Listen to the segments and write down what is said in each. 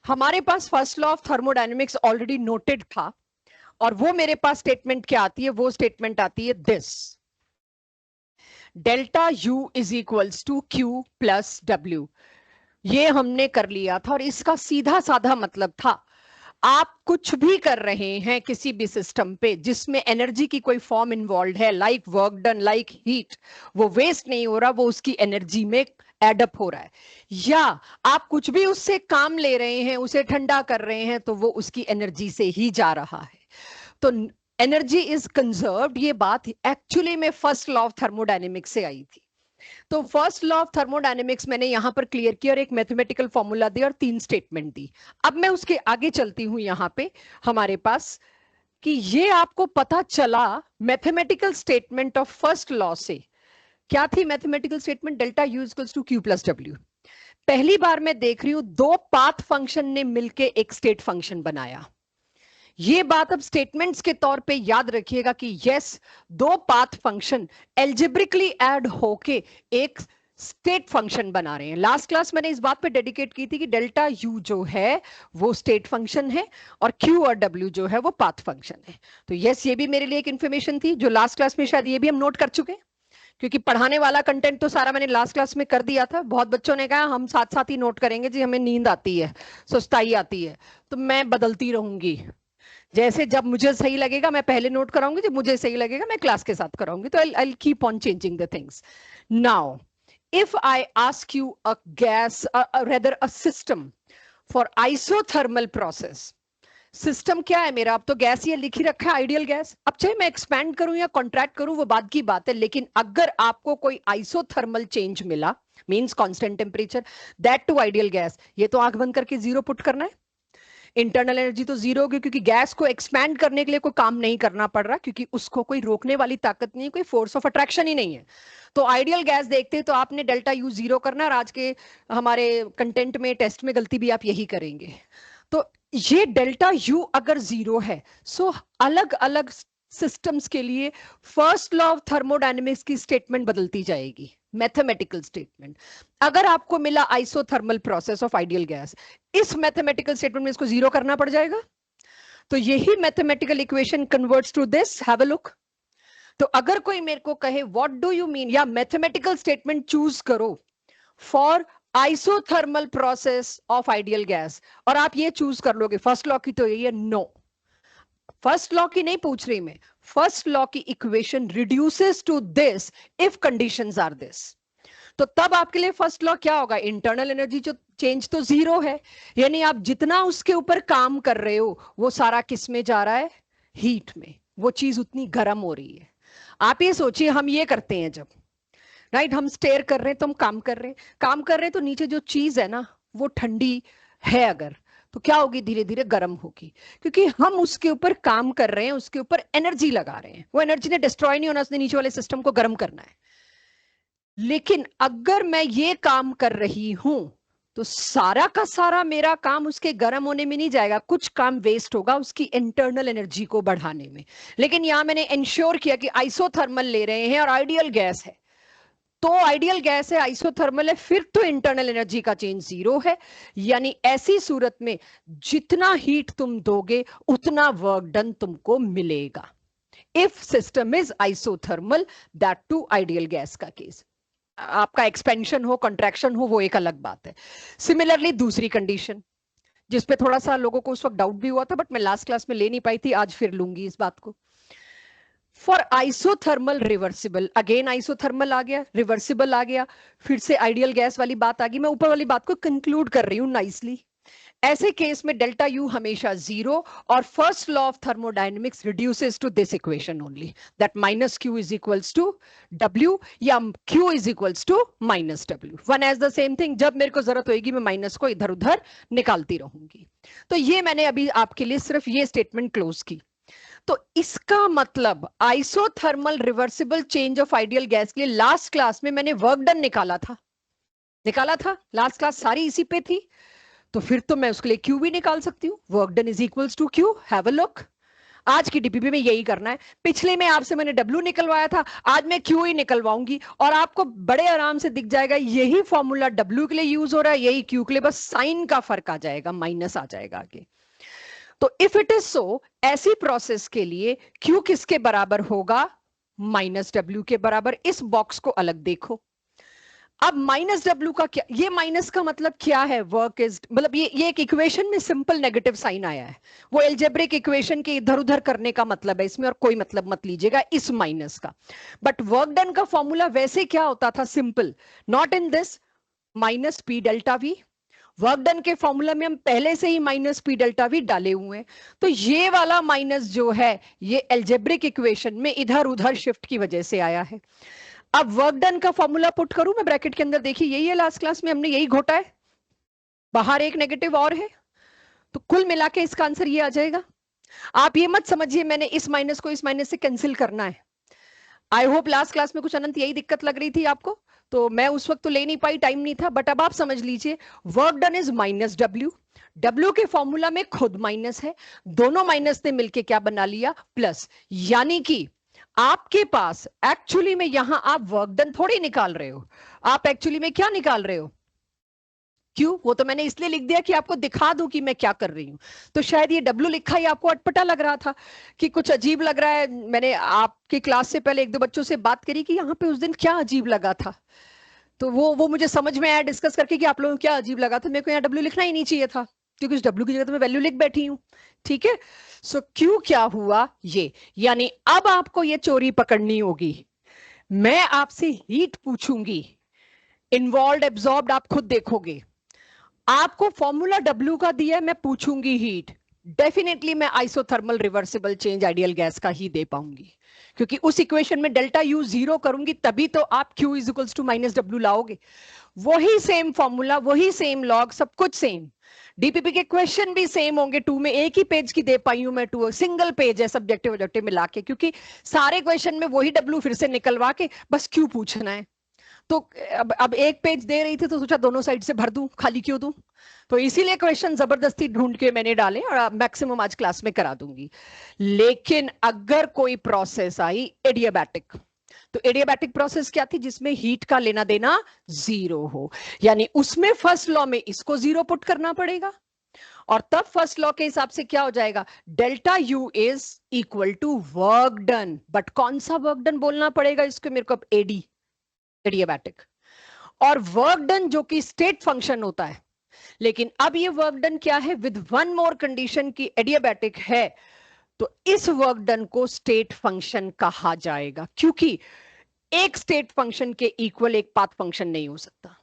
हमारे पास first law of thermodynamics already noted था, और वो मेरे पास स्टेटमेंट क्या आती है, वो स्टेटमेंट आती है this: delta U is equals to Q plus W. ये हमने कर लिया था, और इसका सीधा साधा मतलब था, आप कुछ भी कर रहे हैं किसी भी सिस्टम पे जिसमें एनर्जी की कोई फॉर्म इन्वॉल्व है, like work done, like heat, वो वेस्ट नहीं हो रहा, वो उसकी एनर्जी में एडअप हो रहा है। या आप कुछ भी उससे काम ले रहे हैं, उसे ठंडा कर रहे हैं, तो वो उसकी एनर्जी से ही जा रहा है। तो एनर्जी इज कंजर्व्ड, ये बात एक्चुअली में फर्स्ट लॉ ऑफ थर्मोडायनेमिक्स से आई थी। तो फर्स्ट लॉ ऑफ थर्मोडायनेमिक्स मैंने यहां पर क्लियर किया और एक मैथमेटिकल फॉर्मूला दिया और 3 स्टेटमेंट दी। अब मैं उसके आगे चलती हूं यहां पे हमारे पास, कि ये आपको पता चला mathematical statement of first law से। क्या थी mathematical statement? Delta U equals to Q plus W. पहली बार मैं देख रही हूं दो पाथ फंक्शन ने मिलके एक स्टेट फंक्शन बनाया। ये बात अब स्टेटमेंट्स के तौर पे याद रखिएगा कि यस, दो पाथ फंक्शन एल्जेब्रिकली ऐड होके एक स्टेट फंक्शन बना रहे हैं। लास्ट क्लास मैंने इस बात पे डेडिकेट की थी कि डेल्टा यू जो है वो स्टेट फंक्शन है और क्यू और डब्ल्यू जो है वो पाथ फंक्शन है। तो यस, ये भी मेरे लिए एक इंफॉर्मेशन थी जो लास्ट क्लास में शायद ये भी हम नोट कर चुके हैं, क्योंकि पढ़ाने वाला कंटेंट तो सारा मैंने लास्ट क्लास में कर दिया था। बहुत बच्चों ने कहा हम साथ साथ ही नोट करेंगे जी, हमें नींद आती है, सुस्ताई आती है। तो मैं बदलती रहूंगी, जैसे जब मुझे सही लगेगा मैं पहले नोट कराऊंगी, जब मुझे सही लगेगा मैं क्लास के साथ कराऊंगी। तो I keep on changing the things. Now if I ask you a gas, rather a system for isothermal process, system क्या है मेरा? अब तो गैस ये लिख ही रखा है, आइडियल गैस। अब चाहे मैं एक्सपैंड करूं या कॉन्ट्रैक्ट करूं वो बात की बात है, लेकिन अगर आपको कोई आइसोथर्मल चेंज मिला, means constant temperature, that to ideal gas, ये तो आंख बंद करके जीरो पुट करना है। इंटरनल एनर्जी तो जीरो होगी, क्योंकि गैस को एक्सपैंड करने के लिए कोई काम नहीं करना पड़ रहा, क्योंकि उसको कोई रोकने वाली ताकत नहीं है, कोई फोर्स ऑफ अट्रैक्शन ही नहीं है। तो आइडियल गैस देखते तो आपने डेल्टा यू जीरो करना, और आज के हमारे कंटेंट में टेस्ट में गलती भी आप यही करेंगे। तो ये डेल्टा यू अगर जीरो है, सो अलग अलग सिस्टम्स के लिए फर्स्ट लॉ ऑफ थर्मोडायनेमिक्स की स्टेटमेंट बदलती जाएगी, मैथमेटिकल स्टेटमेंट। अगर आपको मिला isothermal process of ideal gas, इस मैथमेटिकल स्टेटमेंट में इसको जीरो करना पड़ जाएगा। तो यही mathematical equation converts to this, have a look. तो अगर कोई मेरे को कहे व्हाट डू यू मीन, या मैथमेटिकल स्टेटमेंट चूज करो for isothermal process of ideal gas, और आप ये चूज कर लोगे, फर्स्ट लॉ की तो यही है, नो। फर्स्ट लॉ की नहीं पूछ रही मैं, फर्स्ट लॉ की equation reduces to this if conditions are this. तो तब आपके लिए फर्स्ट लॉ क्या होगा? इंटरनल एनर्जी जो चेंज तो जीरो है, यानी आप जितना उसके ऊपर काम कर रहे हो वो सारा किस में जा रहा है? हीट में। वो चीज उतनी गर्म हो रही है। आप ये सोचिए, हम ये करते हैं जब, राइट, हम स्टेयर कर रहे हैं तो हम काम कर रहे हैं, तो नीचे जो चीज है ना वो ठंडी है अगर, तो क्या होगी? धीरे धीरे गर्म होगी, क्योंकि हम उसके ऊपर काम कर रहे हैं, उसके ऊपर एनर्जी लगा रहे हैं। वो एनर्जी ने डिस्ट्रॉय नहीं होना, उसने नीचे वाले सिस्टम को गर्म करना है। लेकिन अगर मैं ये काम कर रही हूं तो सारा का सारा मेरा काम उसके गर्म होने में नहीं जाएगा, कुछ काम वेस्ट होगा उसकी इंटरनल एनर्जी को बढ़ाने में। लेकिन यहां मैंने इंश्योर किया कि आइसोथर्मल ले रहे हैं और आइडियल गैस है, तो आइडियल गैस है, आइसोथर्मल है, फिर तो इंटरनल एनर्जी का चेंज जीरो है। यानी ऐसी सूरत में जितना हीट तुम दोगे उतना वर्क डन तुमको मिलेगा, if system is isothermal, that to ideal gas का केस। आपका एक्सपेंशन हो, कंट्रैक्शन हो, वो एक अलग बात है। सिमिलरली दूसरी कंडीशन जिसपे थोड़ा सा लोगों को उस वक्त डाउट भी हुआ था, बट मैं लास्ट क्लास में ले नहीं पाई थी, आज फिर लूंगी इस बात को। For isothermal reversible, again isothermal आ गया, रिवर्सिबल आ गया, फिर से आइडियल गैस वाली बात आ गई। मैं ऊपर वाली बात को कंक्लूड कर रही हूं नाइसली। ऐसे केस में डेल्टा यू हमेशा जीरो, और first law of thermodynamics reduces to this equation only, that minus Q is equals to W, या Q is equals to minus W. One as the same thing, जब मेरे को जरूरत होगी मैं माइनस को इधर उधर निकालती रहूंगी। तो ये मैंने अभी आपके लिए सिर्फ ये स्टेटमेंट क्लोज की। तो इसका मतलब isothermal reversible change of ideal gas के लिए लास्ट क्लास में मैंने वर्क डन निकाला था, लास्ट क्लास सारी इसी पे थी। तो फिर तो मैं उसके लिए क्यू भी निकाल सकती हूँ, work done is equals to Q, have a look. आज की डीपीपी में यही करना है। पिछले में आपसे मैंने डब्ल्यू निकलवाया था, आज मैं क्यू ही निकलवाऊंगी और आपको बड़े आराम से दिख जाएगा यही फॉर्मूला डब्ल्यू के लिए यूज हो रहा है, यही क्यू के लिए, बस साइन का फर्क आ जाएगा, माइनस आ जाएगा आगे। तो इफ इट इज सो, ऐसी प्रोसेस के लिए क्यू किसके बराबर होगा? माइनस डब्ल्यू के बराबर। इस बॉक्स को अलग देखो। अब माइनस डब्ल्यू का क्या, ये माइनस का मतलब क्या है? वर्क इज, मतलब ये एक इक्वेशन में सिंपल नेगेटिव साइन आया है, वो एल्जेब्रिक इक्वेशन के इधर उधर करने का मतलब है इसमें, और कोई मतलब मत लीजिएगा इस माइनस का। बट वर्क डन का फॉर्मूला वैसे क्या होता था? Simple, not in this, minus P delta we. Work done के फॉर्मूला में हम पहले से ही माइनस पी डेल्टा वी डाले हुए हैं, तो ये वाला माइनस जो है ये एल्जेब्रिक इक्वेशन में इधर उधर शिफ्ट की वजह से आया है। अब वर्क डन का फॉर्मूला पुट करूं मैं ब्रैकेट के अंदर, देखिए यही है, लास्ट क्लास में हमने यही घोटा है, बाहर एक नेगेटिव और है, तो कुल मिला के इसका आंसर ये आ जाएगा। आप ये मत समझिए मैंने इस माइनस को इस माइनस से कैंसिल करना है। आई होप लास्ट क्लास में कुछ अनंत यही दिक्कत लग रही थी आपको, तो मैं उस वक्त तो ले नहीं पाई, टाइम नहीं था, बट अब आप समझ लीजिए work done is minus W, W के फॉर्मूला में खुद माइनस है, दोनों माइनस ने मिलके क्या बना लिया? प्लस। यानी कि आपके पास एक्चुअली में यहां आप वर्क डन थोड़ी निकाल रहे हो, आप एक्चुअली में क्या निकाल रहे हो? क्यों? वो तो मैंने इसलिए लिख दिया कि आपको दिखा दूं कि मैं क्या कर रही हूं। तो शायद ये डब्ल्यू लिखा ही आपको अटपटा लग रहा था कि कुछ अजीब लग रहा है। मैंने आपकी क्लास से पहले एक दो बच्चों से बात करी कि यहाँ पे उस दिन क्या अजीब लगा था, तो वो मुझे समझ में आया डिस्कस करके कि आप लोगों को क्या अजीब लगा था। मेरे को यहाँ डब्ल्यू लिखना ही नहीं चाहिए था, क्योंकि उस डब्ल्यू की जगह तो मैं वैल्यू लिख बैठी हूँ। ठीक है, सो क्यू क्या हुआ ये, यानी अब आपको ये चोरी पकड़नी होगी। मैं आपसे हीट पूछूंगी, इन्वॉल्व एब्जॉर्ब्ड आप खुद देखोगे, आपको फॉर्मूला डब्ल्यू का दिया है, मैं पूछूंगी हीट, डेफिनेटली मैं isothermal reversible change ideal gas का ही दे पाऊंगी, क्योंकि उस इक्वेशन में डेल्टा यू जीरो करूंगी तभी तो आप Q is equals to minus W लाओगे। वही सेम फॉर्मूला, वही सेम लॉग, सब कुछ सेम, डीपीपी के क्वेश्चन भी सेम होंगे। टू में एक ही पेज की दे पाई हूं मैं, टू सिंगल पेज है सब्जेक्टिव ऑब्जेक्टिव मिला के, क्योंकि सारे क्वेश्चन में वही डब्ल्यू फिर से निकलवा के बस क्यों पूछना है। तो अब एक पेज दे रही थी तो सोचा दोनों साइड से भर दूं, खाली क्यों दूं, तो इसीलिए क्वेश्चन जबरदस्ती ढूंढ के मैंने डाले और मैक्सिमम आज क्लास में करा दूंगी। लेकिन अगर कोई प्रोसेस आई एडियाबैटिक, तो एडियाबैटिक प्रोसेस क्या थी? जिसमें हीट का लेना देना जीरो हो, यानी उसमें फर्स्ट लॉ में इसको जीरो पुट करना पड़ेगा, और तब फर्स्ट लॉ के हिसाब से क्या हो जाएगा? Delta U is equal to work done. But कौन सा वर्क डन बोलना पड़ेगा इसको मेरे को? एडी, एडियाबैटिक। और वर्क डन जो कि स्टेट फंक्शन होता है, लेकिन अब ये वर्क डन क्या है? विद वन मोर कंडीशन की एडियाबैटिक है, तो इस वर्क डन को स्टेट फंक्शन कहा जाएगा, क्योंकि एक स्टेट फंक्शन के इक्वल एक पाथ फंक्शन नहीं हो सकता।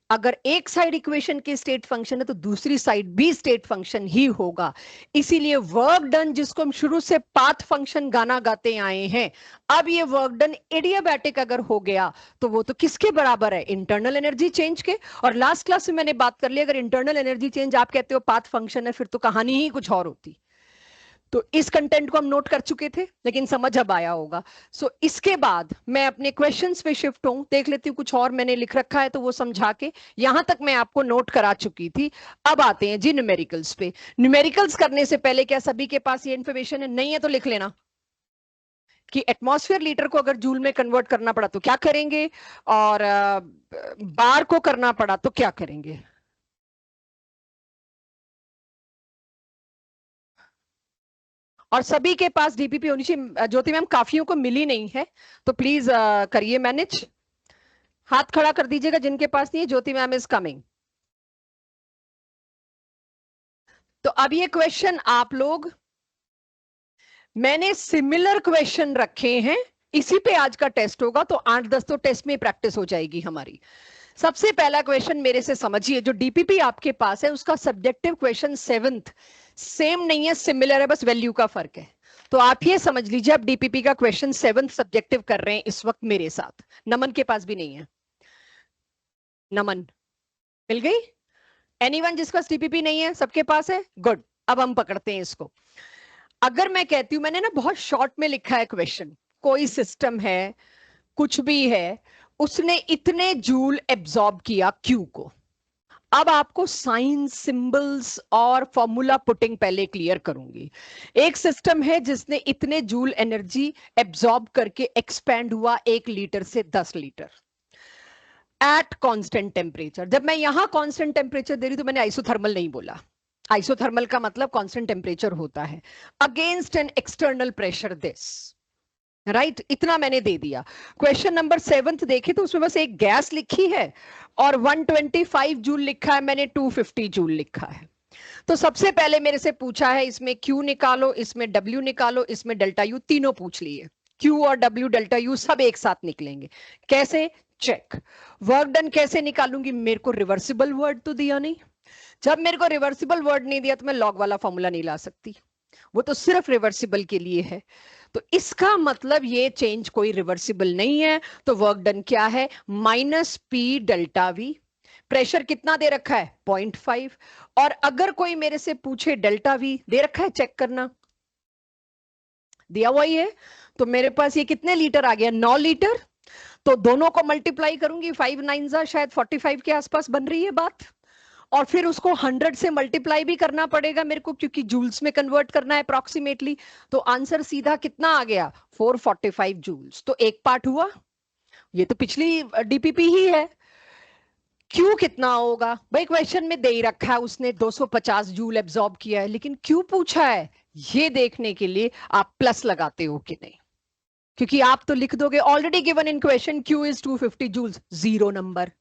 अगर एक साइड इक्वेशन के स्टेट फंक्शन है तो दूसरी साइड भी स्टेट फंक्शन ही होगा। इसीलिए वर्क डन, जिसको हम शुरू से पाथ फंक्शन गाना गाते आए हैं, अब ये वर्क डन एडियाबैटिक अगर हो गया तो वो तो किसके बराबर है? इंटरनल एनर्जी चेंज के। और लास्ट क्लास में मैंने बात कर ली, अगर इंटरनल एनर्जी चेंज आप कहते हो पाथ फंक्शन है, फिर तो कहानी ही कुछ और होती। तो इस कंटेंट को हम नोट कर चुके थे, लेकिन समझ अब आया होगा। सो इसके बाद मैं अपने क्वेश्चंस पे शिफ्ट हूं, देख लेती हूँ कुछ और मैंने लिख रखा है तो वो समझा के, यहां तक मैं आपको नोट करा चुकी थी। अब आते हैं जी न्यूमेरिकल्स पे। न्यूमेरिकल्स करने से पहले क्या सभी के पास ये इन्फॉर्मेशन है? नहीं है तो लिख लेना कि एटमॉस्फेयर लीटर को अगर जूल में कन्वर्ट करना पड़ा तो क्या करेंगे, और बार को करना पड़ा तो क्या करेंगे। और सभी के पास डीपीपी होनी चाहिए। ज्योति मैम काफियों को मिली नहीं है, तो प्लीज करिए मैनेज, हाथ खड़ा कर दीजिएगा जिनके पास नहीं है। ज्योति मैम इज कमिंग। तो अब ये क्वेश्चन आप लोग, मैंने सिमिलर क्वेश्चन रखे हैं, इसी पे आज का टेस्ट होगा, तो 8-10 तो टेस्ट में प्रैक्टिस हो जाएगी हमारी। सबसे पहला क्वेश्चन मेरे से समझिए, जो डीपीपी आपके पास है उसका सब्जेक्टिव क्वेश्चन 7th सेम नहीं है, सिमिलर है, बस वैल्यू का फर्क है। तो आप ये समझ लीजिए आप डीपीपी का क्वेश्चन 7th सब्जेक्टिव कर रहे हैं इस वक्त मेरे साथ। नमन के पास भी नहीं है, नमन मिल गई? एनीवन जिसका डीपीपी नहीं है? सबके पास है, गुड। अब हम पकड़ते हैं इसको। अगर मैं कहती हूं, मैंने ना बहुत शॉर्ट में लिखा है क्वेश्चन, कोई सिस्टम है, कुछ भी है, उसने इतने जूल एब्जॉर्ब किया क्यू को। अब आपको साइन, सिंबल्स और फॉर्मूला पुटिंग पहले क्लियर करूंगी। एक सिस्टम है जिसने इतने जूल एनर्जी एब्जॉर्ब करके एक्सपैंड हुआ 1 लीटर से 10 लीटर एट कांस्टेंट टेम्परेचर। जब मैं यहां कांस्टेंट टेम्परेचर दे रही तो मैंने आइसोथर्मल नहीं बोला। आइसोथर्मल का मतलब कांस्टेंट टेम्परेचर होता है against an external pressure this, right इतना मैंने दे दिया। क्वेश्चन नंबर 7 देखे तो उसमें बस एक गैस लिखी है और 125 जूल लिखा है, मैंने 250 जूल लिखा है। तो सबसे पहले मेरे से पूछा है इसमें Q निकालो, इसमें W निकालो, इसमें डेल्टा U, तीनों पूछ लिए। Q और W डेल्टा U सब एक साथ निकलेंगे। कैसे? चेक। वर्क डन कैसे निकालूंगी? मेरे को रिवर्सिबल वर्ड तो दिया नहीं। जब मेरे को रिवर्सिबल वर्ड नहीं दिया तो मैं लॉग वाला फॉर्मूला नहीं ला सकती, वो तो सिर्फ रिवर्सिबल के लिए है। तो इसका मतलब ये चेंज कोई रिवर्सिबल नहीं है। तो वर्क डन क्या है? Minus P delta we. Pressure कितना दे रखा है? 0.5। और अगर कोई मेरे से पूछे डेल्टा वी दे रखा है, चेक करना, दिया हुआ ही है। तो मेरे पास ये कितने लीटर आ गया? 9 लीटर। तो दोनों को मल्टीप्लाई करूंगी, 5 9 शायद 45 के आसपास बन रही है बात। और फिर उसको 100 से मल्टीप्लाई भी करना पड़ेगा मेरे को, क्योंकि जूल्स में कन्वर्ट करना है अप्रोक्सीमेटली। तो आंसर सीधा कितना आ गया? 445 जूल्स। तो एक पार्ट हुआ, ये तो पिछली डीपीपी ही है। क्यू कितना होगा? भाई क्वेश्चन में दे ही रखा है, उसने 250 जूल एब्जॉर्ब किया है, लेकिन क्यू पूछा है ये देखने के लिए आप प्लस लगाते हो कि नहीं, क्योंकि आप तो लिख दोगे already given in question Q is 250 joules, 0 number.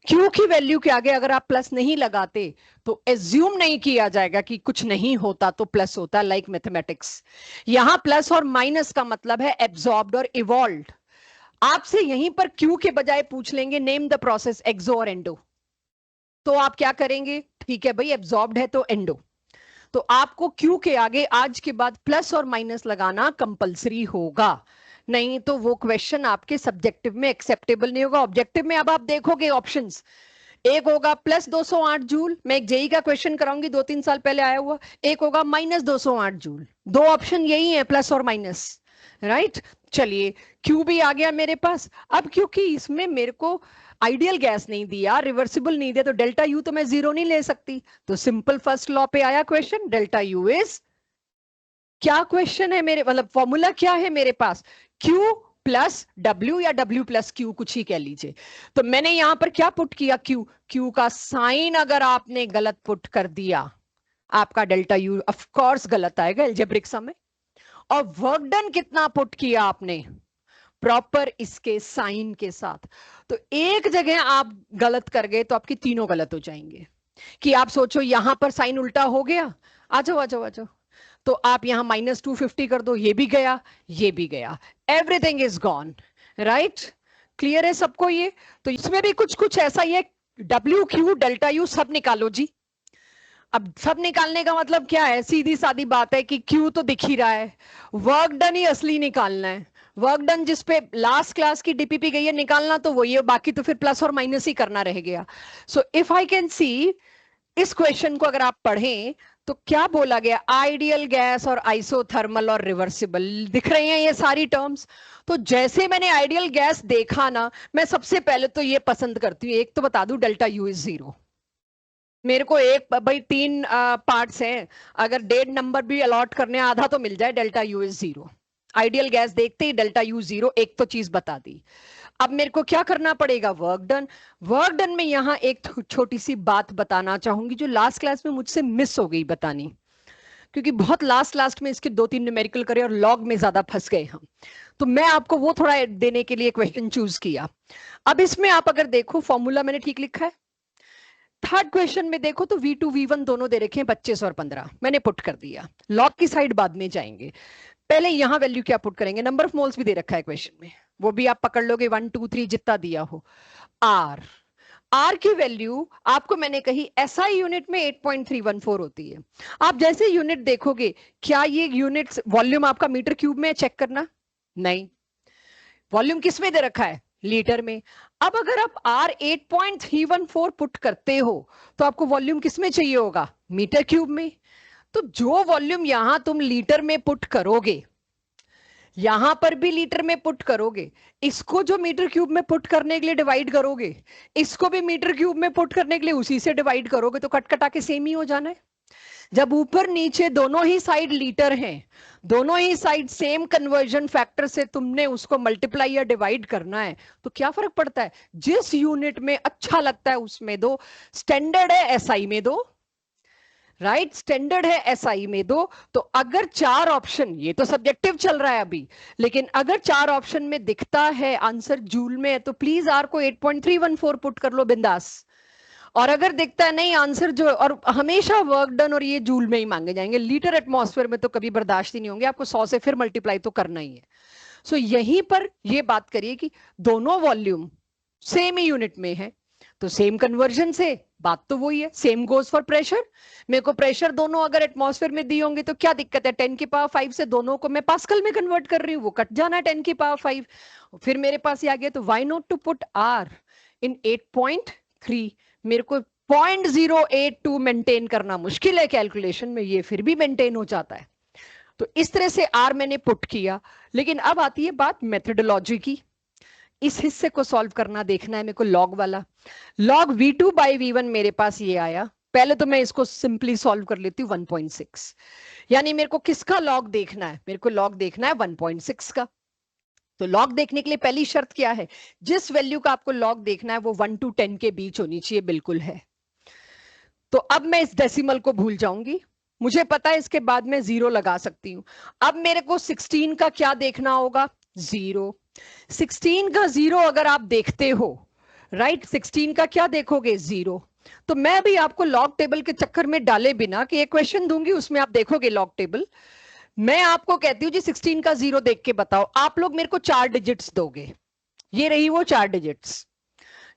Q की वैल्यू के आगे अगर आप प्लस नहीं लगाते तो एज्यूम नहीं किया जाएगा कि कुछ नहीं होता तो प्लस होता, लाइक मैथमेटिक्स। यहां प्लस और माइनस का मतलब है एब्जॉर्ब्ड और इवॉल्व्ड। आपसे यहीं पर क्यू के बजाय पूछ लेंगे नेम द प्रोसेस एक्सो और एंडो, तो आप क्या करेंगे? ठीक है भाई, एब्जॉर्ब्ड है तो एंडो। तो आपको क्यू के आगे आज के बाद प्लस और माइनस लगाना कंपलसरी होगा, नहीं तो वो क्वेश्चन आपके सब्जेक्टिव में एक्सेप्टेबल नहीं होगा। ऑब्जेक्टिव में अब आप देखोगे ऑप्शंस, एक होगा प्लस 208 जूल, मैं एक जेई का क्वेश्चन कराऊंगी 2-3 साल पहले आया हुआ, एक होगा माइनस 208 जूल। दो ऑप्शन यही है, प्लस और माइनस, राइट। चलिए क्यू भी आ गया मेरे पास। अब क्योंकि इसमें मेरे को आइडियल गैस नहीं दिया, रिवर्सिबल नहीं दिया, तो डेल्टा यू तो मैं 0 नहीं ले सकती। तो सिंपल फर्स्ट लॉ पे आया क्वेश्चन, डेल्टा यू इज क्या? क्वेश्चन है मेरे, मतलब फॉर्मूला क्या है मेरे पास? Q प्लस W या W प्लस Q, कुछ ही कह लीजिए। तो मैंने यहां पर क्या पुट किया? Q का साइन अगर आपने गलत पुट कर दिया, आपका डेल्टा यू ऑफ कोर्स गलत आएगा एल्जेब्रिक सम में। और वर्क डन कितना पुट किया आपने? प्रॉपर इसके साइन के साथ। तो एक जगह आप गलत कर गए तो आपकी तीनों गलत हो जाएंगे। कि आप सोचो यहां पर साइन उल्टा हो गया, आ जाओ आ जाओ आ जाओ, तो आप यहां -250 कर दो, ये भी गया, ये भी गया, everything is gone, right. Clear है सबको ये? तो इसमें भी कुछ कुछ ऐसा ही है, डब्ल्यू क्यू डेल्टा यू सब निकालो जी। अब सब निकालने का मतलब क्या है? सीधी सादी बात है कि क्यू तो दिख ही रहा है, वर्क डन ही असली निकालना है। वर्क डन जिसपे लास्ट क्लास की डीपीपी गई है निकालना तो वही है, बाकी तो फिर प्लस और माइनस ही करना रह गया। So if I can see, इस क्वेश्चन को अगर आप पढ़ें तो क्या बोला गया? आइडियल गैस और आइसोथर्मल और रिवर्सिबल दिख रही हैं ये सारी टर्म्स। तो जैसे मैंने आइडियल गैस देखा ना, मैं सबसे पहले तो ये पसंद करती हूँ, एक तो बता दूं डेल्टा यू इज 0। मेरे को एक भाई 3 पार्ट्स हैं, अगर 1.5 नंबर भी अलॉट करने आधा तो मिल जाए, delta U is 0। Ideal gas देखते ही डेल्टा यू 0, एक तो चीज बता दी। अब मेरे को क्या करना पड़ेगा? Work done. वर्क डन में यहां एक छोटी सी बात बताना चाहूंगी जो लास्ट क्लास में मुझसे मिस हो गई बतानी, क्योंकि बहुत लास्ट में इसके 2-3 न्यूमेरिकल करे और लॉग में ज्यादा फंस गए हम, तो मैं आपको वो थोड़ा देने के लिए क्वेश्चन चूज किया। अब इसमें आप अगर देखो फॉर्मूला मैंने ठीक लिखा है। थर्ड क्वेश्चन में देखो तो V2 V1 दोनों दे रखे हैं, 25 और 15 मैंने पुट कर दिया। लॉग की साइड बाद में जाएंगे, पहले यहां वैल्यू क्या पुट करेंगे? नंबर ऑफ मोल्स भी दे रखा है क्वेश्चन में, वो भी आप पकड़ लोगे 1 2 3 जितना दिया हो। आर की वैल्यू आपको मैंने कही एसआई यूनिट में 8.314 होती है। आप जैसे यूनिट देखोगे, क्या ये यूनिट वॉल्यूम आपका मीटर क्यूब में चेक करना? नहीं, वॉल्यूम किस में दे रखा है? लीटर में। अब अगर आप R 8.314 पुट करते हो तो आपको वॉल्यूम किस में चाहिए होगा? मीटर क्यूब में। तो जो वॉल्यूम यहां तुम लीटर में पुट करोगे, यहां पर भी लीटर में पुट करोगे, इसको जो मीटर क्यूब में पुट करने के लिए डिवाइड करोगे, इसको भी मीटर क्यूब में पुट करने के लिए उसी से डिवाइड करोगे, तो कट कटा के सेम ही हो जाना है। जब ऊपर नीचे दोनों ही साइड लीटर हैं, दोनों ही साइड सेम कन्वर्जन फैक्टर से तुमने उसको मल्टीप्लाई या डिवाइड करना है, तो क्या फर्क पड़ता है, जिस यूनिट में अच्छा लगता है उसमें दो। स्टैंडर्ड है एसआई में दो, राइट, स्टैंडर्ड है एसआई में दो। तो अगर चार ऑप्शन, ये तो सब्जेक्टिव चल रहा है अभी, लेकिन अगर चार ऑप्शन में दिखता है आंसर जूल में है, तो प्लीज आर को 8.314 पुट कर लो बिंदास। और अगर दिखता है नहीं आंसर जो, और हमेशा वर्क डन और ये जूल में ही मांगे जाएंगे, लीटर एटमॉस्फेयर में तो कभी बर्दाश्त ही नहीं होंगे, आपको 100 से फिर मल्टीप्लाई तो करना ही है। सो यहीं पर ये बात करिए कि दोनों वॉल्यूम सेम ही यूनिट में है, तो सेम कन्वर्जन से बात तो वही है। सेम गोज फॉर प्रेशर, मेरे को प्रेशर दोनों अगर एटमॉस्फेयर में दी होंगे तो क्या दिक्कत है, 10 की पावर 5 से दोनों को मैं पास्कल में कन्वर्ट कर रही हूँ, वो कट जाना है 10 की पावर 5, फिर मेरे पास ये आ गया। तो why not to put R in 8.3, मेरे को 0.082 मेंटेन करना मुश्किल है कैलकुलेशन में, ये फिर भी मेंटेन हो जाता है। तो इस तरह से आर मैंने पुट किया। लेकिन अब आती है बात मेथडोलॉजी की, इस हिस्से को सॉल्व करना देखना है मेरे को लॉग वाला। लॉग v2 बाई v1 मेरे पास ये आया, पहले तो मैं इसको सिंपली सॉल्व कर लेती हूँ 1.6, यानी मेरे को किसका लॉग देखना है, मेरे को लॉग देखना है 1.6 का। तो लॉग देखने के लिए पहली शर्त क्या है, जिस वैल्यू का आपको लॉग देखना है वो 1 to 10 के बीच होनी चाहिए, बिल्कुल है। तो अब मैं इस डेसिमल को भूल जाऊंगी, मुझे पता है इसके बाद मैं 0 लगा सकती हूं। अब मेरे को 16 का क्या देखना होगा, 0। 16 का 0 अगर आप देखते हो, राइट, 16 का क्या देखोगे, 0। तो मैं भी आपको लॉग टेबल के चक्कर में डाले बिना कि एक क्वेश्चन दूंगी उसमें आप देखोगे लॉग टेबल, मैं आपको कहती हूँ जी 16 का 0 देख के बताओ, आप लोग मेरे को 4 डिजिट्स दोगे, ये रही वो 4 डिजिट्स,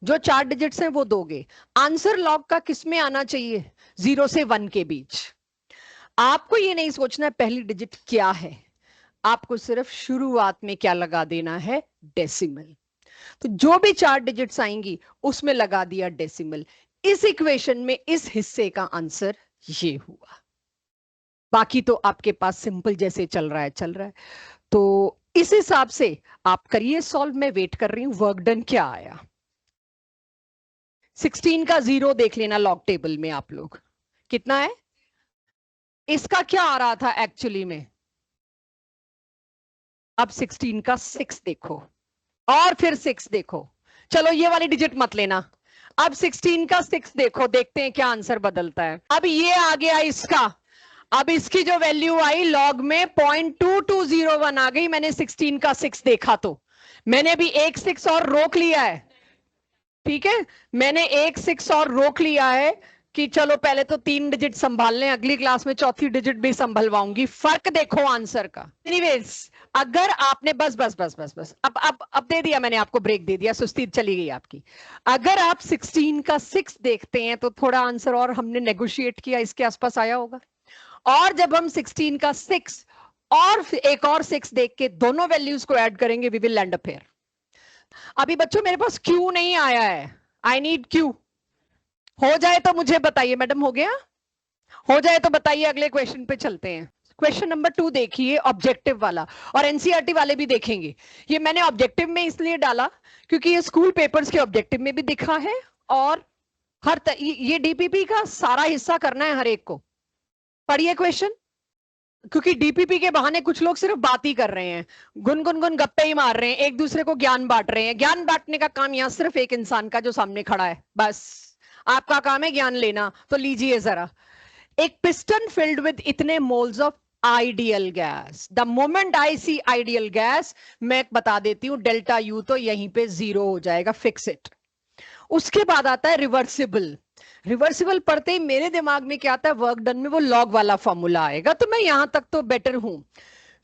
जो 4 डिजिट्स हैं वो दोगे। आंसर लॉग का किस में आना चाहिए, 0 से 1 के बीच। आपको ये नहीं सोचना है पहली डिजिट क्या है, आपको सिर्फ शुरुआत में क्या लगा देना है, डेसिमल। तो जो भी 4 डिजिट्स आएंगी उसमें लगा दिया डेसिमल। इस इक्वेशन में इस हिस्से का आंसर ये हुआ। बाकी तो आपके पास सिंपल जैसे चल रहा है चल रहा है। तो इस हिसाब से आप करिए सॉल्व, मैं वेट कर रही हूं वर्क डन क्या आया। 16 का 0 देख लेना लॉग टेबल में आप लोग, कितना है, इसका क्या आ रहा था एक्चुअली में। अब 16 का 6 देखो और फिर 6 देखो, चलो ये वाली डिजिट मत लेना, अब 16 का 6 देखो, देखते हैं क्या आंसर बदलता है। अब ये आ गया इसका, अब इसकी जो वैल्यू आई लॉग में 0.2201 आ गई, मैंने 16 का 6 देखा तो मैंने भी एक 6 और रोक लिया है, ठीक है, मैंने एक 6 और रोक लिया है कि चलो पहले तो 3 डिजिट संभाल लें, अगली क्लास में चौथी डिजिट भी संभलवाऊंगी। फर्क देखो आंसर का। एनीवेज, अगर आपने बस बस बस बस बस अब दे दिया मैंने आपको, ब्रेक दे दिया, सुस्ती चली गई आपकी। अगर आप 16 का 6 देखते हैं तो थोड़ा आंसर और हमने नेगोशिएट किया, इसके आसपास आया होगा। और जब हम 16 का 6 और एक और 6 देख के दोनों वैल्यूज को ऐड करेंगे, we will land up here. अभी बच्चों मेरे पास क्यू नहीं आया है, आई नीड क्यू। हो जाए तो मुझे बताइए, मैडम हो गया, हो जाए तो बताइए, अगले क्वेश्चन पे चलते हैं। क्वेश्चन नंबर 2 देखिए, ऑब्जेक्टिव वाला, और एनसीईआरटी वाले भी देखेंगे। ये मैंने ऑब्जेक्टिव में इसलिए डाला क्योंकि ये स्कूल पेपर्स के ऑब्जेक्टिव में भी दिखा है, और ये डीपीपी का सारा हिस्सा करना है हर एक को। पढ़िए क्वेश्चन, क्योंकि डीपीपी के बहाने कुछ लोग सिर्फ बात ही कर रहे हैं, गुन गप्पे ही मार रहे हैं, एक दूसरे को ज्ञान बांट रहे हैं। ज्ञान बांटने का काम यहाँ सिर्फ एक इंसान का जो सामने खड़ा है, बस आपका काम है ज्ञान लेना। तो लीजिए जरा, एक पिस्टन फिल्ड विद इतने moles of ideal gas, the moment I see ideal gas, मैं बता देती हूं डेल्टा यू तो यहीं पे 0 हो जाएगा, फिक्स इट। उसके बाद आता है रिवर्सिबल। रिवर्सिबल पढ़ते ही मेरे दिमाग में क्या आता है, वर्क डन में वो लॉग वाला फॉर्मूला आएगा, तो मैं यहां तक तो बेटर हूं।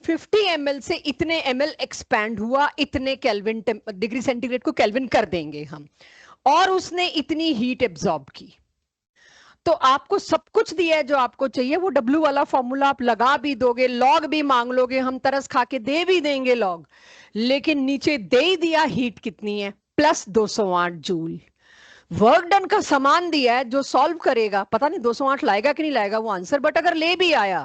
50 ml से इतने ml एक्सपैंड हुआ, इतने केल्विन डिग्री सेंटीग्रेड को केल्विन कर देंगे हम, और उसने इतनी हीट एब्जॉर्ब की। तो आपको सब कुछ दिया है जो आपको चाहिए, वो डब्ल्यू वाला फॉर्मूला आप लगा भी दोगे, लॉग भी मांग लोगे, हम तरस खा के दे भी देंगे लॉग, लेकिन नीचे दे ही दिया हीट कितनी है, प्लस 208 जूल। वर्क डन का समान दिया है, जो सॉल्व करेगा, पता नहीं 208 लाएगा कि नहीं लाएगा वो आंसर, बट अगर ले भी आया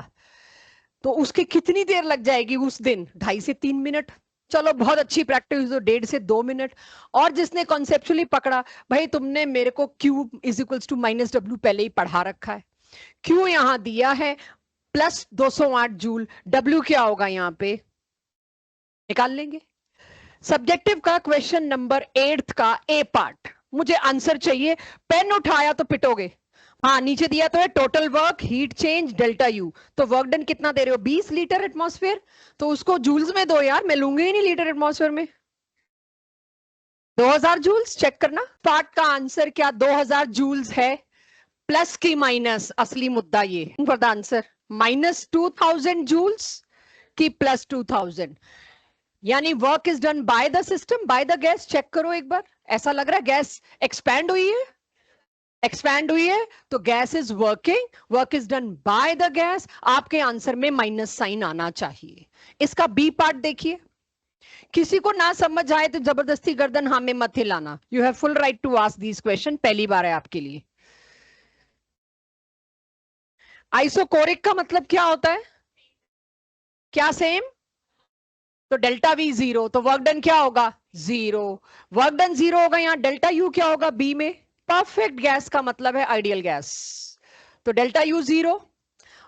तो उसकी कितनी देर लग जाएगी उस दिन? 2.5 से 3 मिनट। चलो बहुत अच्छी प्रैक्टिस हो, 1.5 से 2 मिनट। और जिसने कॉन्सेप्चुअली पकड़ा, भाई तुमने मेरे को Q is equals to minus W पहले ही पढ़ा रखा है, Q यहां दिया है प्लस 208 जूल, W क्या होगा यहाँ पे निकाल लेंगे। सब्जेक्टिव का क्वेश्चन नंबर 8 का ए पार्ट, मुझे आंसर चाहिए। पेन उठाया तो पिटोगे। हाँ नीचे दिया तो है total work, heat change, delta U. तो वर्क डन कितना दे रहे हो? 20 लीटर एटमॉस्फेयर। तो उसको जूल्स में दो यार, मैं लूंगी ही नहीं लीटर एटमॉस्फेयर में। 2000 जूल्स। चेक करना पार्ट का आंसर क्या 2000 जूल्स है, प्लस की माइनस? असली मुद्दा ये for the answer, minus 2000 joules की प्लस 2000, यानी work is done by the system, by the gas. Check करो एक बार, ऐसा लग रहा है गैस एक्सपैंड हुई है, एक्सपैंड हुई है, तो gas is working, work is done by the gas. आपके आंसर में माइनस साइन आना चाहिए। इसका बी पार्ट देखिए, किसी को ना समझ आए तो जबरदस्ती गर्दन हाँ में मत हिलाना। You have full right to ask this question, पहली बार है आपके लिए। आइसोकोरिक का मतलब क्या होता है? क्या सेम? तो डेल्टा वी जीरो, तो वर्क डन क्या होगा? जीरो। वर्क डन जीरो होगा, यहाँ डेल्टा यू क्या होगा बी में? परफेक्ट गैस का मतलब है आइडियल गैस, तो delta U zero,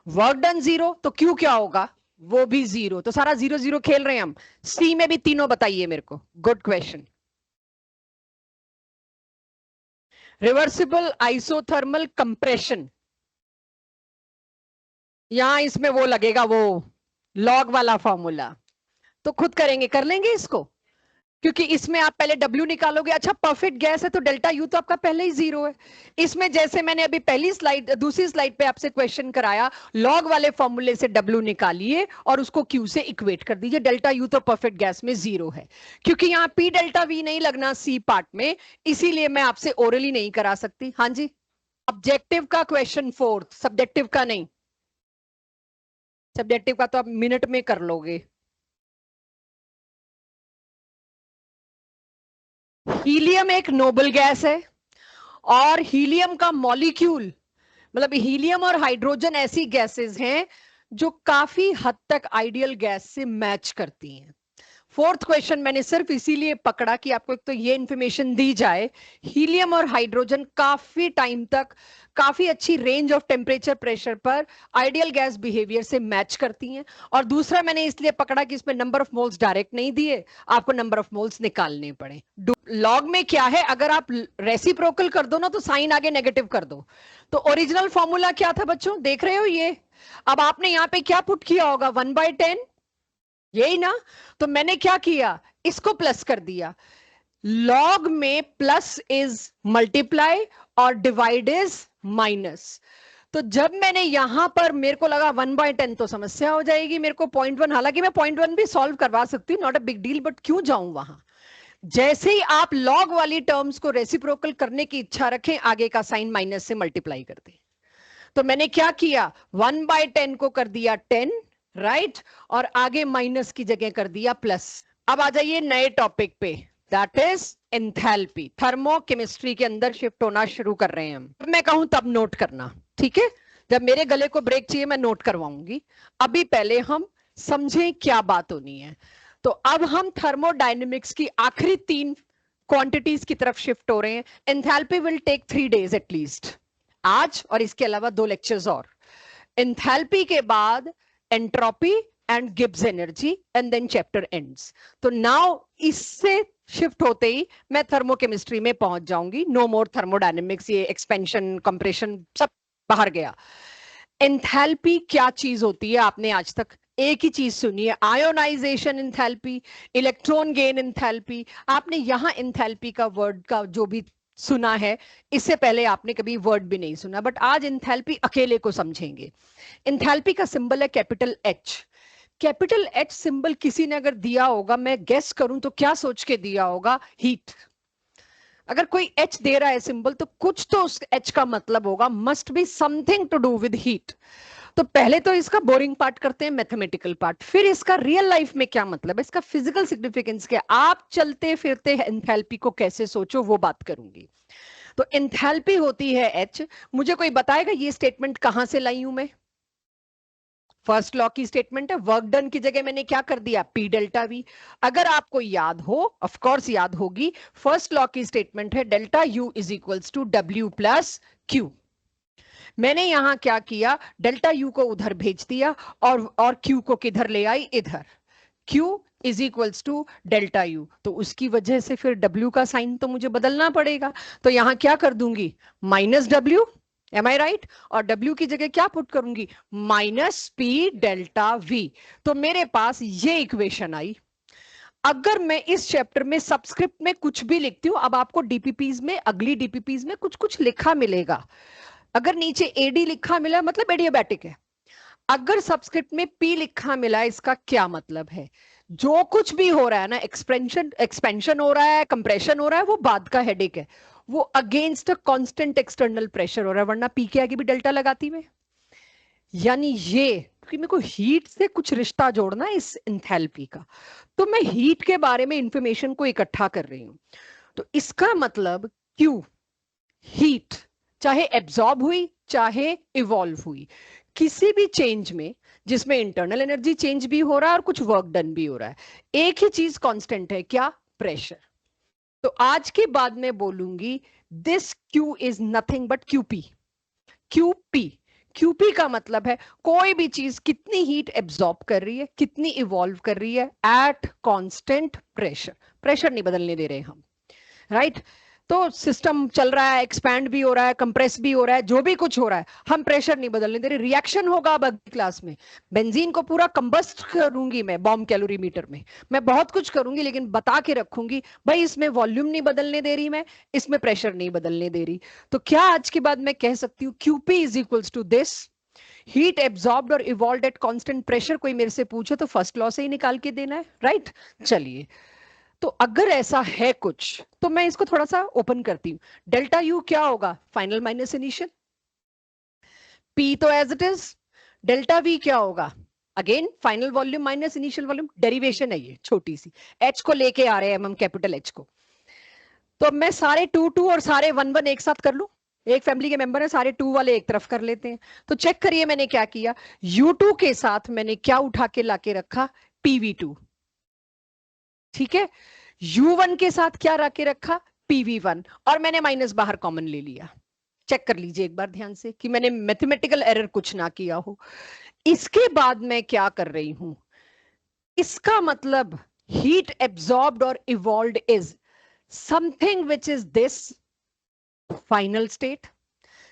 work done zero, तो क्यू क्या होगा? वो भी जीरो। तो सारा जीरो जीरो खेल रहे हैं हम। सी में भी तीनों बताइए मेरे को। Good question. Reversible isothermal compression, यहां इसमें वो लगेगा, वो लॉग वाला फॉर्मूला, तो खुद करेंगे, कर लेंगे इसको, क्योंकि इसमें आप पहले W निकालोगे। अच्छा परफेक्ट गैस है तो डेल्टा यू तो आपका पहले ही जीरो है। इसमें जैसे मैंने अभी पहली स्लाइड, दूसरी स्लाइड पे आपसे क्वेश्चन कराया, लॉग वाले फॉर्मूले से W निकालिए और उसको Q से इक्वेट कर दीजिए। डेल्टा यू तो परफेक्ट गैस में जीरो है, क्योंकि यहाँ P डेल्टा V नहीं लगना C पार्ट में, इसीलिए मैं आपसे ओरली नहीं करा सकती। हाँ जी, ऑब्जेक्टिव का क्वेश्चन 4th, सब्जेक्टिव का नहीं। सब्जेक्टिव का तो आप मिनट में कर लोगे। हीलियम एक नोबल गैस है, और हीलियम का मॉलिक्यूल, मतलब हीलियम और हाइड्रोजन ऐसी गैसेस हैं जो काफी हद तक आइडियल गैस से मैच करती हैं। 4th क्वेश्चन मैंने सिर्फ इसीलिए पकड़ा कि आपको एक तो ये इंफॉर्मेशन दी जाए, हीलियम और हाइड्रोजन काफी टाइम तक काफी अच्छी रेंज ऑफ टेम्परेचर प्रेशर पर आइडियल गैस बिहेवियर से मैच करती हैं। और दूसरा मैंने इसलिए पकड़ा कि इसमें नंबर ऑफ मोल्स डायरेक्ट नहीं दिए, आपको नंबर ऑफ मोल्स निकालने पड़े। लॉग में क्या है, अगर आप रेसिप्रोकल कर दो ना तो साइन आगे नेगेटिव कर दो। तो ओरिजिनल फॉर्मूला क्या था बच्चों, देख रहे हो ये? अब आपने यहाँ पे क्या पुट किया होगा, 1/10, यही ना? तो मैंने क्या किया, इसको प्लस कर दिया। लॉग में प्लस इज मल्टीप्लाई और डिवाइड इज माइनस। तो जब मैंने यहां पर, मेरे को लगा 1/10 तो समस्या हो जाएगी, मेरे को 0.1, हालांकि मैं 0.1 भी सॉल्व करवा सकती हूँ, not a big deal, but क्यों जाऊं वहां। जैसे ही आप लॉग वाली टर्म्स को रेसिप्रोकल करने की इच्छा रखें, आगे का साइन माइनस से मल्टीप्लाई कर दें। तो मैंने क्या किया, 1/10 को कर दिया 10, राइट, और आगे माइनस की जगह कर दिया प्लस। अब आ जाइए नए टॉपिक पे, दैट इज एंथैल्पी। थर्मोकेमिस्ट्री के अंदर शिफ्ट होना शुरू कर रहे हैं हम। मैं कहूं तब नोट करना, ठीक है? जब मेरे गले को ब्रेक चाहिए मैं नोट करवाऊंगी। अभी पहले हम समझें क्या बात होनी है। तो अब हम थर्मोडायनेमिक्स की आखिरी 3 क्वांटिटीज की तरफ शिफ्ट हो रहे हैं। Enthalpy will take 3 days at least, आज और इसके अलावा 2 लेक्चर्स और। एंथैल्पी के बाद entropy and Gibbs energy, and then chapter ends. तो नाउ इससे शिफ्ट होते ही मैं थर्मोकेमिस्ट्री में पहुंच जाऊंगी। नो मोर थर्मोडायनेमिक्स, ये एक्सपेंशन कंप्रेशन सब बाहर गया। एंथैल्पी क्या चीज होती है, आपने आज तक एक ही चीज सुनी है, ionisation enthalpy, electron gain enthalpy. आपने यहां एंथैल्पी का वर्ड का जो भी सुना है, इससे पहले आपने कभी वर्ड भी नहीं सुना, बट आज एंथैल्पी अकेले को समझेंगे। एंथैल्पी का सिंबल है capital H। Capital H symbol किसी ने अगर दिया होगा, मैं गेस करूं तो क्या सोच के दिया होगा, हीट। अगर कोई H दे रहा है सिंबल, तो कुछ तो उस H का मतलब होगा, must be something to do with heat. तो पहले तो इसका बोरिंग पार्ट करते हैं, मैथमेटिकल पार्ट, फिर इसका रियल लाइफ में क्या मतलब है, इसका फिजिकल सिग्निफिकेंस क्या, आप चलते फिरते एंथैल्पी को कैसे सोचो वो बात करूंगी। तो एंथैल्पी होती है H। मुझे कोई बताएगा ये स्टेटमेंट कहां से लाई हूं मैं? फर्स्ट लॉ की स्टेटमेंट है, वर्क डन की जगह मैंने क्या कर दिया, पी डेल्टा वी। अगर आपको याद हो, ऑफ कोर्स याद होगी, फर्स्ट लॉ की स्टेटमेंट है delta U is equals to W plus Q. मैंने यहां क्या किया, डेल्टा यू को उधर भेज दिया और क्यू को किधर ले आई, इधर। Q is equals to delta U, तो उसकी वजह से फिर W का साइन तो मुझे बदलना पड़ेगा। तो यहां क्या कर दूंगी, माइनस W, एम आई राइट, और W की जगह क्या पुट करूंगी, माइनस पी डेल्टा V। तो मेरे पास ये इक्वेशन आई। अगर मैं इस चैप्टर में सबस्क्रिप्ट में कुछ भी लिखती हूं, अब आपको डीपीपीज में, अगली डीपीपीज में कुछ कुछ लिखा मिलेगा। अगर नीचे एडी लिखा मिला मतलब एडियाबैटिक है। अगर सबस्क्रिप्ट में पी लिखा मिला, इसका क्या मतलब है, जो कुछ भी हो रहा है ना, एक्सपेंशन हो रहा है, कंप्रेशन हो रहा है, वो बाद का हेडेक है, वो against a constant external pressure हो रहा है, वरना पी के आगे भी डेल्टा लगाती मैं। यानी ये, क्योंकि मेरे को हीट से कुछ रिश्ता जोड़ना है इस एंथैल्पी का, तो मैं हीट के बारे में इंफॉर्मेशन को इकट्ठा कर रही हूं। तो इसका मतलब क्यू, हीट चाहे एब्जॉर्ब हुई चाहे इवॉल्व हुई, किसी भी चेंज में जिसमें इंटरनल एनर्जी चेंज भी हो रहा है और कुछ वर्क डन भी हो रहा है, एक ही चीज कांस्टेंट है, क्या, प्रेशर। तो आज के बाद मैं बोलूंगी this Q is nothing but QP. QP, QP का मतलब है कोई भी चीज कितनी हीट एब्जॉर्ब कर रही है, कितनी इवॉल्व कर रही है एट कांस्टेंट प्रेशर। प्रेशर नहीं बदलने दे रहे हम, राइट। तो सिस्टम चल रहा है, एक्सपैंड भी हो रहा है, कंप्रेस भी हो रहा है, जो भी कुछ हो रहा है, हम प्रेशर नहीं बदलने दे रहे। रिएक्शन होगा अब अगली क्लास में, बेंजीन को पूरा कंबस्ट करूंगी मैं बॉम्ब कैलोरीमीटर में, मैं बहुत कुछ करूंगी, लेकिन बता के रखूंगी भाई इसमें वॉल्यूम नहीं बदलने दे रही मैं, इसमें प्रेशर नहीं बदलने दे रही। तो क्या आज के बाद मैं कह सकती हूँ QP is equals to this, heat absorbed और इवॉल्व्ड एट कांस्टेंट प्रेशर। कोई मेरे से पूछे तो फर्स्ट लॉ से ही निकाल के देना है, राइट। चलिए, तो अगर ऐसा है कुछ तो मैं इसको थोड़ा सा ओपन करती हूं। डेल्टा यू क्या होगा, फाइनल माइनस इनिशियल, पी तो as it is. Delta V क्या होगा, again final volume minus initial volume, derivation है ये छोटी सी, एच को लेके आ रहे हैं हम, कैपिटल एच को। तो अब मैं सारे 2 2 और सारे 1 1 एक साथ कर लूं, एक फैमिली के मेंबर है, सारे 2 वाले एक तरफ कर लेते हैं। तो चेक करिए मैंने क्या किया, U2 के साथ मैंने क्या उठा के लाके रखा, PV2, ठीक है। U1 के साथ क्या रखे रखा, PV1, और मैंने माइनस बाहर कॉमन ले लिया। चेक कर लीजिए एक बार ध्यान से कि मैंने मैथमेटिकल एरर कुछ ना किया हो। इसके बाद मैं क्या कर रही हूं, इसका मतलब हीट एब्जॉर्ब्ड और evolved is something which is this final state,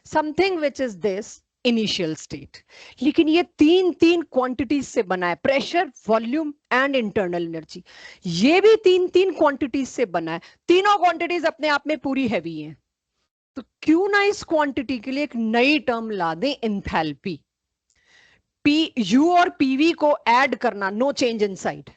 something which is this initial state. लेकिन ये तीन तीन क्वांटिटीज से बना है, pressure, volume and internal energy, ये भी तीन तीन क्वांटिटीज से बना है। तीनों क्वांटिटीज अपने आप में पूरी हैवी हैं। तो क्यों ना इस क्वांटिटी के लिए एक नई टर्म ला दें, एंथैल्पी। पी, यू और पीवी को ऐड करना, नो चेंज इन साइड।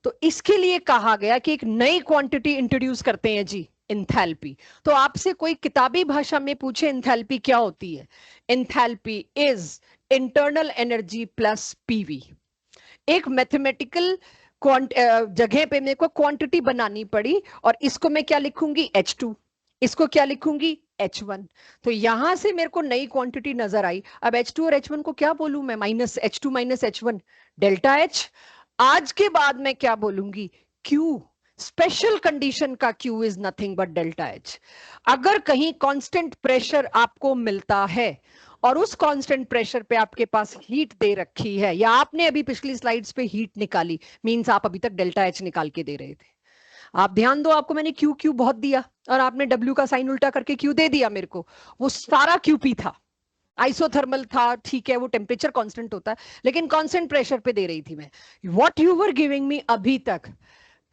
तो इसके लिए कहा गया कि एक नई क्वांटिटी इंट्रोड्यूस करते हैं जी, एंथैल्पी। तो आपसे कोई किताबी भाषा में पूछे एंथैल्पी क्या होती है, enthalpy is internal energy plus PV. एक मैथमेटिकल जगह पे मेरे को क्वांटिटी बनानी पड़ी, और इसको मैं क्या लिखूंगी, H2, इसको क्या लिखूंगी, H1। तो यहां से मेरे को नई क्वांटिटी नजर आई। अब H2 और H1 को क्या बोलूं मैं, minus H2 minus H1, delta H। आज के बाद मैं क्या बोलूंगी, Q, स्पेशल कंडीशन का Q is nothing but delta H। अगर कहीं कांस्टेंट प्रेशर आपको मिलता है और उस कांस्टेंट प्रेशर पे आपके पास हीट दे रखी है, या आपने अभी पिछली स्लाइड्स पे हीट निकाली, मींस आप अभी तक डेल्टा H निकाल के दे रहे थे। आप ध्यान दो, आपको मैंने क्यू क्यू बहुत दिया और आपने डब्ल्यू का साइन उल्टा करके क्यू दे दिया मेरे को, वो सारा क्यूपी था, आइसोथर्मल था, ठीक है, वो टेम्परेचर कांस्टेंट होता है, लेकिन कांस्टेंट प्रेशर पे दे रही थी मैं। What you were giving me अभी तक,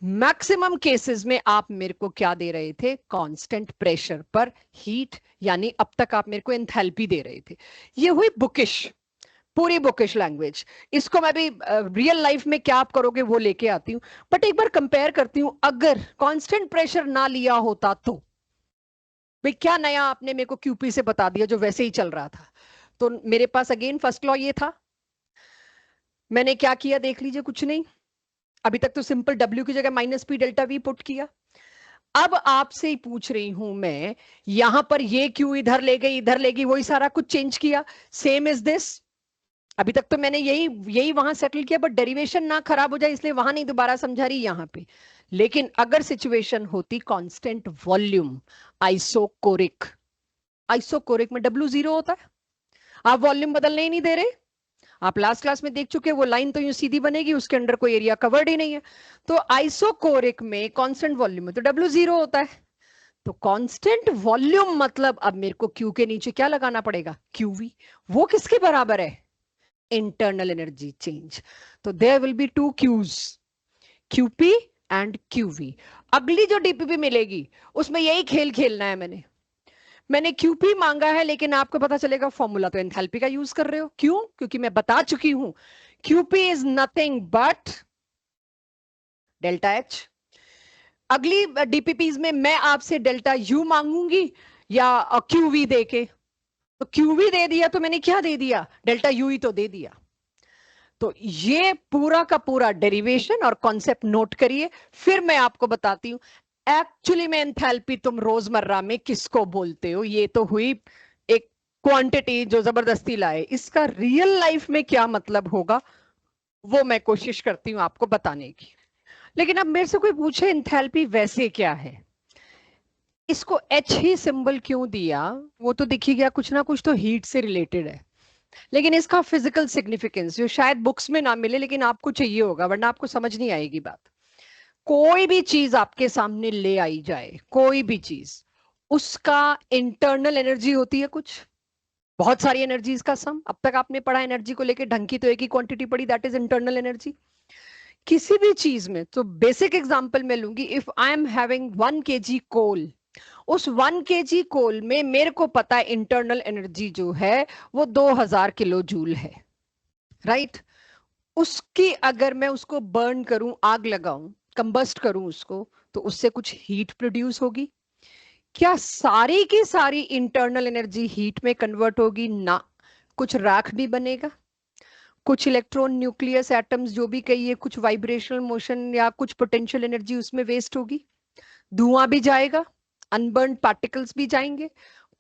मैक्सिमम केसेस में आप मेरे को क्या दे रहे थे, कांस्टेंट प्रेशर पर हीट, यानी अब तक आप मेरे को एंथैल्पी दे रहे थे। ये हुई बुकिश, पूरी बुकिश लैंग्वेज। इसको मैं भी रियल लाइफ में क्या आप करोगे वो लेके आती हूँ, बट एक बार कंपेयर करती हूँ, अगर कांस्टेंट प्रेशर ना लिया होता तो भाई क्या नया आपने मेरे को क्यूपी से बता दिया जो वैसे ही चल रहा था। तो मेरे पास अगेन फर्स्ट लॉ ये था, मैंने क्या किया देख लीजिए, कुछ नहीं, अभी तक तो सिंपल W की जगह minus P delta we put किया। अब आपसे ही पूछ रही हूं मैं, यहां पर ये क्यू इधर ले गई, इधर ले गई, वही सारा कुछ चेंज किया, सेम इज दिस, अभी तक तो मैंने यही यही वहां सेटल किया, बट डेरिवेशन ना खराब हो जाए इसलिए वहां नहीं दोबारा समझा रही यहाँ पे। लेकिन अगर सिचुएशन होती कांस्टेंट वॉल्यूम, आइसोकोरिक, आइसोकोरिक में W 0 होता है, आप वॉल्यूम बदलने ही नहीं दे रहे। आप लास्ट क्लास में देख चुके हैं, वो लाइन तो यूं सीधी बनेगी, उसके अंदर कोई एरिया कवर्ड ही नहीं है। तो आइसोकोरिक में कांस्टेंट वॉल्यूम में तो W 0 होता है। तो कांस्टेंट वॉल्यूम मतलब अब मेरे को Q के नीचे क्या लगाना पड़ेगा, QV। वो किसके बराबर है, इंटरनल एनर्जी चेंज। तो there will be two Qs, QP and QV। अगली जो डीपीपी मिलेगी उसमें यही खेल खेलना है। मैंने QP मांगा है, लेकिन आपको पता चलेगा फॉर्मूला तो एंथैल्पी का यूज कर रहे हो। क्यों? क्योंकि मैं बता चुकी हूं QP is nothing but delta H। अगली डीपीपीज में मैं आपसे डेल्टा U मांगूंगी या QV देके, तो QV दे दिया तो मैंने क्या दे दिया, डेल्टा U ही तो दे दिया। तो ये पूरा का पूरा डेरिवेशन और कॉन्सेप्ट नोट करिए, फिर मैं आपको बताती हूं एक्चुअली में एंथैल्पी तुम रोजमर्रा में किसको बोलते हो। ये तो हुई एक क्वांटिटी जो जबरदस्ती लाए, इसका रियल लाइफ में क्या मतलब होगा वो मैं कोशिश करती हूं आपको बताने की। लेकिन अब मेरे से कोई पूछे एंथैल्पी वैसे क्या है, इसको H ही सिंबल क्यों दिया, वो तो दिख ही गया, कुछ ना कुछ तो हीट से रिलेटेड है। लेकिन इसका फिजिकल सिग्निफिकेंस जो शायद बुक्स में ना मिले, लेकिन आपको चाहिए होगा, वरना आपको समझ नहीं आएगी बात। कोई भी चीज आपके सामने ले आई जाए, कोई भी चीज, उसका इंटरनल एनर्जी होती है कुछ, बहुत सारी एनर्जीज का सम। अब तक आपने पढ़ा एनर्जी को लेके, ढंग की तो एक ही क्वांटिटी पढ़ी, दैट इज इंटरनल एनर्जी। किसी भी चीज में तो बेसिक एग्जांपल मैं लूंगी, if I am having 1 kg कोल, उस 1 kg कोल में मेरे को पता है इंटरनल एनर्जी जो है वो 2000 किलो जूल है, राइट। उसकी अगर मैं उसको बर्न करूं, आग लगाऊं, कंबस्ट करूं उसको, तो उससे कुछ हीट प्रोड्यूस होगी। क्या सारी की सारी इंटरनल एनर्जी हीट में कन्वर्ट होगी? ना, कुछ राख भी बनेगा, कुछ इलेक्ट्रॉन, न्यूक्लियस, एटम्स जो भी कहिए, कुछ वाइब्रेशनल मोशन या कुछ पोटेंशियल एनर्जी उसमें वेस्ट होगी, धुआं भी जाएगा, अनबर्न पार्टिकल्स भी जाएंगे,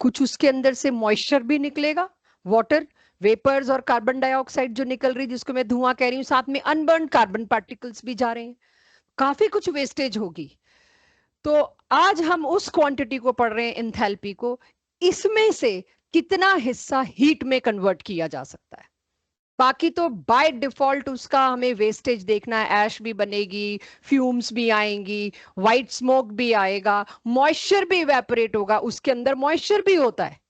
कुछ उसके अंदर से मॉइस्चर भी निकलेगा, वाटर वेपर्स और कार्बन डाइऑक्साइड जो निकल रही, जिसको मैं धुआं कह रही हूं, साथ में अनबर्न कार्बन पार्टिकल्स भी जा रहे हैं, काफी कुछ वेस्टेज होगी। तो आज हम उस क्वांटिटी को पढ़ रहे हैं, एंथैल्पी को, इसमें से कितना हिस्सा हीट में कन्वर्ट किया जा सकता है। बाकी तो बाय डिफॉल्ट उसका हमें वेस्टेज देखना है, ऐश भी बनेगी, फ्यूम्स भी आएंगी, व्हाइट स्मोक भी आएगा, मॉइस्चर भी इवेपोरेट होगा, उसके अंदर मॉइस्चर भी होता है।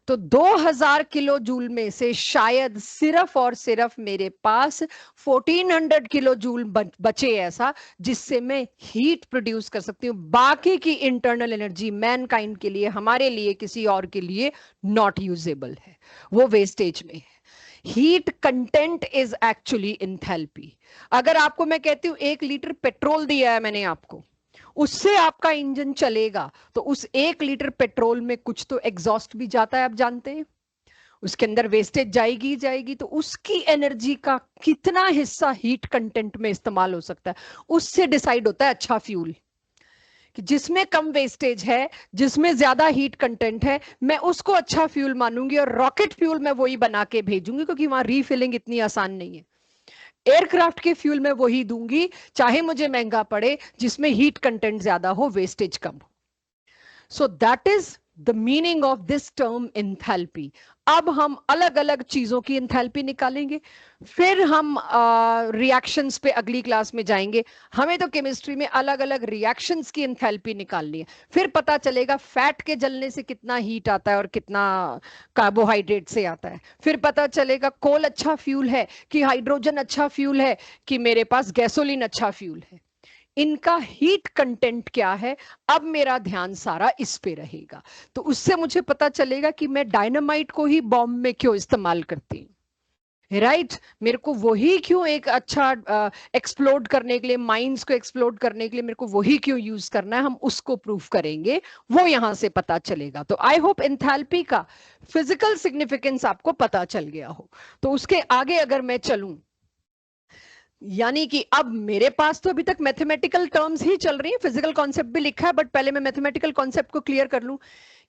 तो 2000 किलो जूल में से शायद सिर्फ और सिर्फ मेरे पास 1400 किलो जूल बचे ऐसा जिससे मैं हीट प्रोड्यूस कर सकती हूँ। बाकी की इंटरनल एनर्जी मैनकाइंड के लिए, हमारे लिए, किसी और के लिए नॉट यूजेबल है, वो वेस्टेज में है। Heat content is actually enthalpy. अगर आपको मैं कहती हूं 1 लीटर पेट्रोल दिया है मैंने आपको, उससे आपका इंजन चलेगा, तो उस 1 लीटर पेट्रोल में कुछ तो एग्जॉस्ट भी जाता है, आप जानते हैं, उसके अंदर वेस्टेज जाएगी जाएगी। तो उसकी एनर्जी का कितना हिस्सा हीट कंटेंट में इस्तेमाल हो सकता है, उससे डिसाइड होता है अच्छा फ्यूल। कि जिसमें कम वेस्टेज है, जिसमें ज्यादा हीट कंटेंट है, मैं उसको अच्छा फ्यूल मानूंगी, और रॉकेट फ्यूल मैं वही बना के भेजूंगी, क्योंकि वहां रीफिलिंग इतनी आसान नहीं है। एयरक्राफ्ट के फ्यूल में वही दूंगी, चाहे मुझे महंगा पड़े, जिसमें हीट कंटेंट ज्यादा हो, वेस्टेज कम हो। So that is the meaning of this term enthalpy. अब हम अलग अलग चीजों की एंथैल्पी निकालेंगे, फिर हम रिएक्शंस पे अगली क्लास में जाएंगे। हमें तो केमिस्ट्री में अलग अलग रिएक्शंस की एंथैल्पी निकालनी है, फिर पता चलेगा फैट के जलने से कितना हीट आता है और कितना कार्बोहाइड्रेट से आता है। फिर पता चलेगा कोल अच्छा फ्यूल है कि हाइड्रोजन अच्छा फ्यूल है कि मेरे पास गैसोलीन अच्छा फ्यूल है, इनका हीट कंटेंट क्या है। अब मेरा ध्यान सारा इस पे रहेगा, तो उससे मुझे पता चलेगा कि मैं डायनामाइट को ही बॉम्ब में क्यों इस्तेमाल करती हूँ, राइट। मेरे को वही क्यों एक अच्छा एक्सप्लोड करने के लिए, माइंस को एक्सप्लोड करने के लिए मेरे को वही क्यों यूज करना है, हम उसको प्रूफ करेंगे, वो यहां से पता चलेगा। तो आई होप एंथैल्पी का फिजिकल सिग्निफिकेंस आपको पता चल गया हो। तो उसके आगे अगर मैं चलूं, यानी कि अब मेरे पास तो अभी तक मैथमेटिकल टर्म्स ही चल रही हैं, फिजिकल कॉन्सेप्ट भी लिखा है, बट पहले मैं मैथमेटिकल कॉन्सेप्ट को क्लियर कर लूं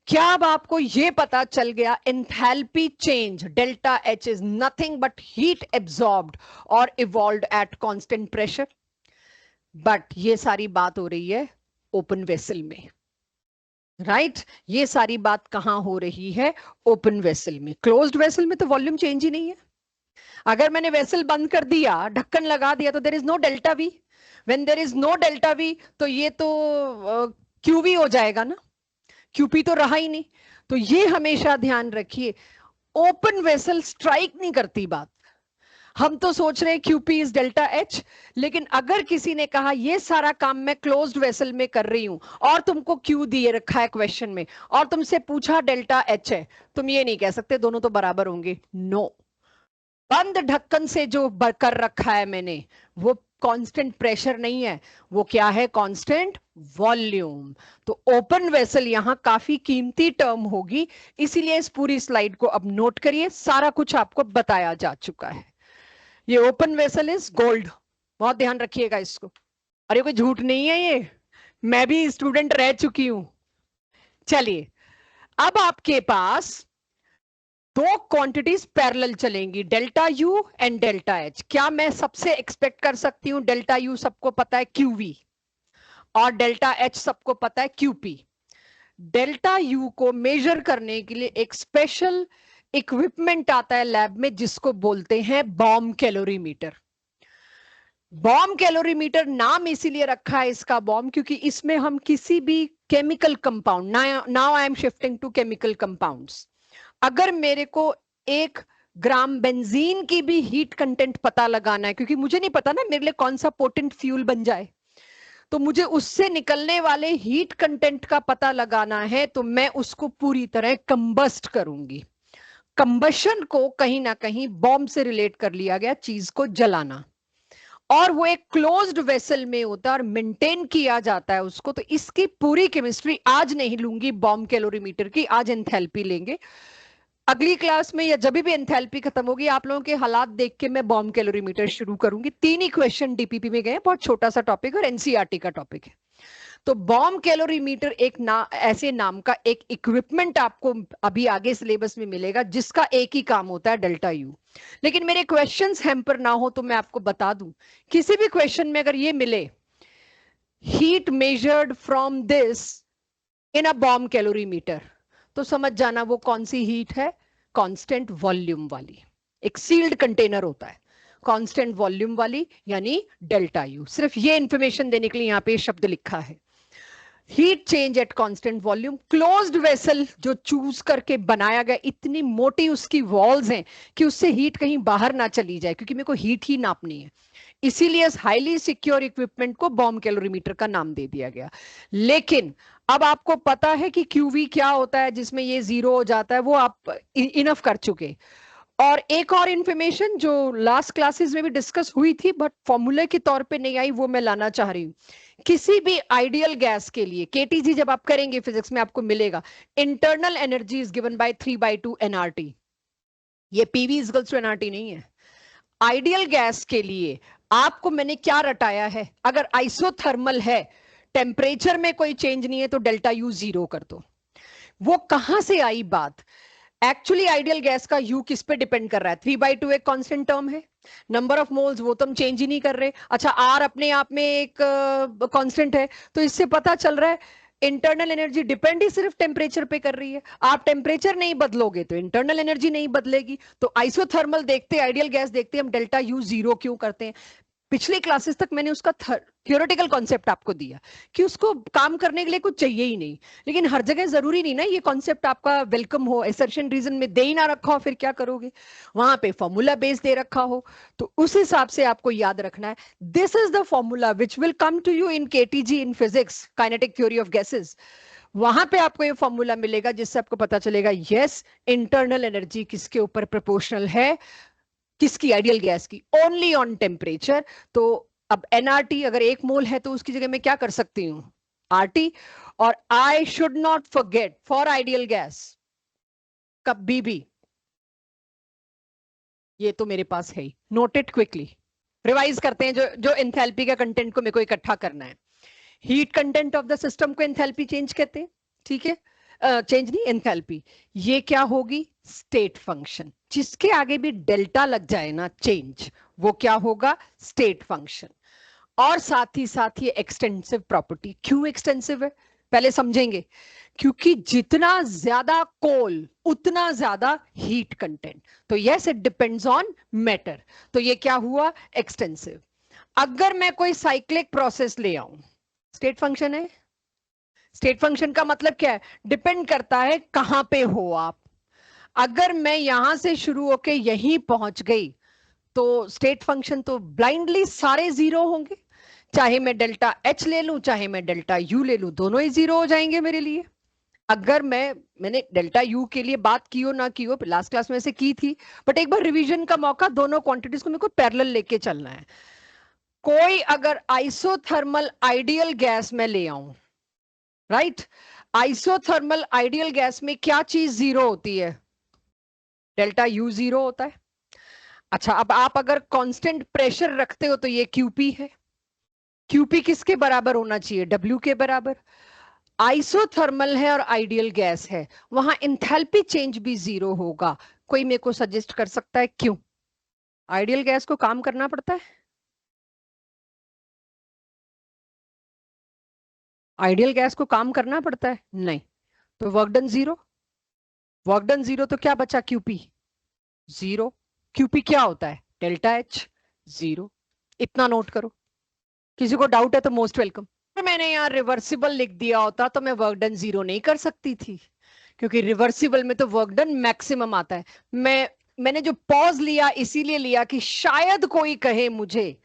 क्या अब आपको ये पता चल गया enthalpy change delta H is nothing but heat absorbed और evolved at constant pressure. But ये सारी बात हो रही है ओपन वेसल में, राइट ये सारी बात कहां हो रही है? ओपन वेसल में। क्लोज्ड वेसल में तो वॉल्यूम चेंज ही नहीं है। अगर मैंने वेसल बंद कर दिया, ढक्कन लगा दिया, तो there is no delta V. When there is no delta V तो ये तो क्यूवी हो जाएगा ना, क्यूपी तो रहा ही नहीं। तो ये हमेशा ध्यान रखिए, ओपन वेसल स्ट्राइक नहीं करती बात। हम तो सोच रहे हैं क्यूपी इज डेल्टा एच, लेकिन अगर किसी ने कहा ये सारा काम मैं क्लोज्ड वेसल में कर रही हूं और तुमको क्यू दिए रखा है क्वेश्चन में और तुमसे पूछा डेल्टा एच है, तुम ये नहीं कह सकते दोनों तो बराबर होंगे। नो, बंद ढक्कन से जो कर रखा है मैंने वो कांस्टेंट प्रेशर नहीं है, वो क्या है? Constant volume. तो ओपन वेसल यहां काफी कीमती टर्म होगी, इसीलिए इस पूरी स्लाइड को अब नोट करिए, सारा कुछ आपको बताया जा चुका है। ये ओपन वेसल इज गोल्ड, बहुत ध्यान रखिएगा इसको। अरे कोई झूठ नहीं है ये, मैं भी स्टूडेंट रह चुकी हूं। चलिए, अब आपके पास दो क्वांटिटीज पैरेलल चलेंगी, delta U and delta H. क्या मैं सबसे एक्सपेक्ट कर सकती हूं डेल्टा यू सबको पता है क्यूवी और डेल्टा एच सबको पता है क्यूपी? डेल्टा यू को मेजर करने के लिए एक स्पेशल इक्विपमेंट आता है लैब में जिसको बोलते हैं बॉम्ब कैलोरीमीटर। बॉम्ब कैलोरीमीटर नाम इसीलिए रखा है इसका बॉम्ब क्योंकि इसमें हम किसी भी chemical compound, now I am shifting to chemical compounds, अगर मेरे को 1 ग्राम बेंजीन की भी हीट कंटेंट पता लगाना है, क्योंकि मुझे नहीं पता ना मेरे लिए कौन सा पोटेंट फ्यूल बन जाए, तो मुझे उससे निकलने वाले हीट कंटेंट का पता लगाना है, तो मैं उसको पूरी तरह कंबस्ट करूंगी। कंबशन को कहीं ना कहीं बॉम्ब से रिलेट कर लिया गया, चीज को जलाना, और वो एक क्लोज्ड वेसल में होता है और मेंटेन किया जाता है उसको। तो इसकी पूरी केमिस्ट्री आज नहीं लूंगी बॉम्ब कैलोरीमीटर की, आज एंथैल्पी लेंगे। अगली क्लास में या जब भी एंथैल्पी खत्म होगी, आप लोगों के हालात देख के मैं बॉम्ब कैलोरीमीटर शुरू करूंगी। 3 ही क्वेश्चन डीपीपी में गए, बहुत छोटा सा टॉपिक और एनसीईआरटी का टॉपिक है। तो बॉम्ब कैलोरीमीटर एक ऐसे नाम का एक इक्विपमेंट आपको अभी आगे सिलेबस में मिलेगा जिसका एक ही काम होता है डेल्टा यू। लेकिन मेरे क्वेश्चंस हैम्पर ना हो तो मैं आपको बता दूं, किसी भी क्वेश्चन में अगर ये मिले heat measured from this in a bomb calorimeter, तो समझ जाना वो कौन सी हीट है? कांस्टेंट वॉल्यूम वाली। एक सील्ड कंटेनर होता है कांस्टेंट वॉल्यूम वाली, यानी डेल्टा यू। सिर्फ ये इंफॉर्मेशन देने के लिए यहां पे शब्द लिखा है, heat change at constant volume. Closed vessel जो चूज करके बनाया गया, इतनी मोटी उसकी वॉल्स हैं कि उससे हीट कहीं बाहर ना चली जाए, क्योंकि मेरे को हीट ही नापनी है, इसीलिए इस हाईली सिक्योर इक्विपमेंट को बॉम्ब कैलोरीमीटर का नाम दे दिया गया। लेकिन अब आपको पता है कि क्यूवी क्या होता है, जिसमें ये 0 हो जाता है, वो आप इनफ कर चुके। और एक और इंफॉर्मेशन जो लास्ट क्लासेस में भी डिस्कस हुई थी बट फॉर्मूले के तौर पे नहीं आई, वो मैं लाना चाह रही हूँ। किसी भी आइडियल गैस के लिए केटीजी जब आप करेंगे फिजिक्स में, आपको मिलेगा internal energy is given by 3/2 NRT. ये पीवी इक्वल्स टू एनआरटी नहीं है। आइडियल गैस के लिए आपको मैंने क्या रटाया है, अगर आइसोथर्मल है, टेम्परेचर में कोई चेंज नहीं है, तो डेल्टा यू 0 कर दो। वो कहां से आई बात? एक्चुअली आइडियल गैस का यू किस पे डिपेंड कर रहा है? 3/2 एक कांस्टेंट टर्म है, नंबर ऑफ मोल्स वो तो हम चेंज ही नहीं कर रहे। अच्छा, आर अपने आप में एक कांस्टेंट है, तो इससे पता चल रहा है इंटरनल एनर्जी डिपेंड ही सिर्फ टेम्परेचर पे कर रही है। आप टेम्परेचर नहीं बदलोगे तो इंटरनल एनर्जी नहीं बदलेगी। तो आइसोथर्मल देखते, आइडियल गैस देखते हम डेल्टा यू 0 क्यों करते हैं? पिछली क्लासेस तक मैंने उसका थियोरेटिकल कॉन्सेप्ट आपको दिया कि उसको काम करने के लिए कुछ चाहिए ही नहीं, लेकिन हर जगह जरूरी नहीं ना ये कॉन्सेप्ट आपका वेलकम हो। एसर्शन रीजन में दे ही ना रखा हो फिर क्या करोगे, वहां पे फॉर्मूला बेस दे रखा हो, तो उस हिसाब से आपको याद रखना है। This is the formula which will come to you in KTG in physics, kinetic theory of gases. वहां पे आपको ये फॉर्मूला मिलेगा जिससे आपको पता चलेगा यस इंटरनल एनर्जी किसके ऊपर प्रोपोर्शनल है, किसकी? आइडियल गैस की, ओनली ऑन टेम्परेचर। तो अब एनआरटी अगर 1 मोल है तो उसकी जगह मैं क्या कर सकती हूँ? आरटी। और I should not forget for ideal gas कभी भी, ये तो मेरे पास है ही, नोट इट क्विकली। रिवाइज करते हैं जो जो एंथैल्पी का कंटेंट को मेरे को इकट्ठा करना है। Heat content of the system को एंथैल्पी चेंज कहते हैं, ठीक है। चेंज नहीं, एंथैल्पी। ये क्या होगी? State function. जिसके आगे भी डेल्टा लग जाए ना चेंज, वो क्या होगा? State function. और साथ ही एक्सटेंसिव प्रॉपर्टी। क्यों एक्सटेंसिव है पहले समझेंगे। क्योंकि जितना ज्यादा कोल उतना ज्यादा हीट कंटेंट। तो yes, it depends on matter. तो ये क्या हुआ? एक्सटेंसिव। अगर मैं कोई साइक्लिक प्रोसेस ले आऊं, स्टेट फंक्शन है। स्टेट फंक्शन का मतलब क्या है? डिपेंड करता है कहां पे हो आप। अगर मैं यहां से शुरू होके यहीं पहुंच गई तो स्टेट फंक्शन तो ब्लाइंडली सारे जीरो होंगे। चाहे मैं डेल्टा एच ले लूं, चाहे मैं डेल्टा यू ले लूं, दोनों ही जीरो हो जाएंगे मेरे लिए। अगर मैंने डेल्टा यू के लिए बात की हो ना की हो, लास्ट क्लास में से की थी, बट एक बार रिवीजन का मौका, दोनों क्वांटिटीज को मेरे को पैरेलल लेके चलना है। कोई अगर आइसोथर्मल आइडियल गैस में ले आऊं, राइट, आइसोथर्मल आइडियल गैस में क्या चीज जीरो होती है? डेल्टा यू जीरो होता है। अच्छा, अब आप अगर कांस्टेंट प्रेशर रखते हो तो ये क्यूपी है। क्यूपी किसके बराबर होना चाहिए? डब्ल्यू के बराबर। आइसोथर्मल है और आइडियल गैस है, वहां एंथैल्पी चेंज भी जीरो होगा। कोई मेरे को सजेस्ट कर सकता है क्यों? आइडियल गैस को काम करना पड़ता है? आइडियल गैस को काम करना पड़ता है? नहीं। तो work done zero. Work done zero तो क्या बचा? QP zero. क्यूपी क्या होता है? Delta H zero. इतना नोट करो। किसी को डाउट है तो मोस्ट वेलकम। मैंने यहाँ रिवर्सिबल लिख दिया होता तो मैं वर्क डन जीरो नहीं कर सकती थी, क्योंकि रिवर्सिबल में तो वर्क डन मैक्सिमम आता है। मैंने जो पॉज लिया इसीलिए लिया कि शायद कोई कहे मुझे,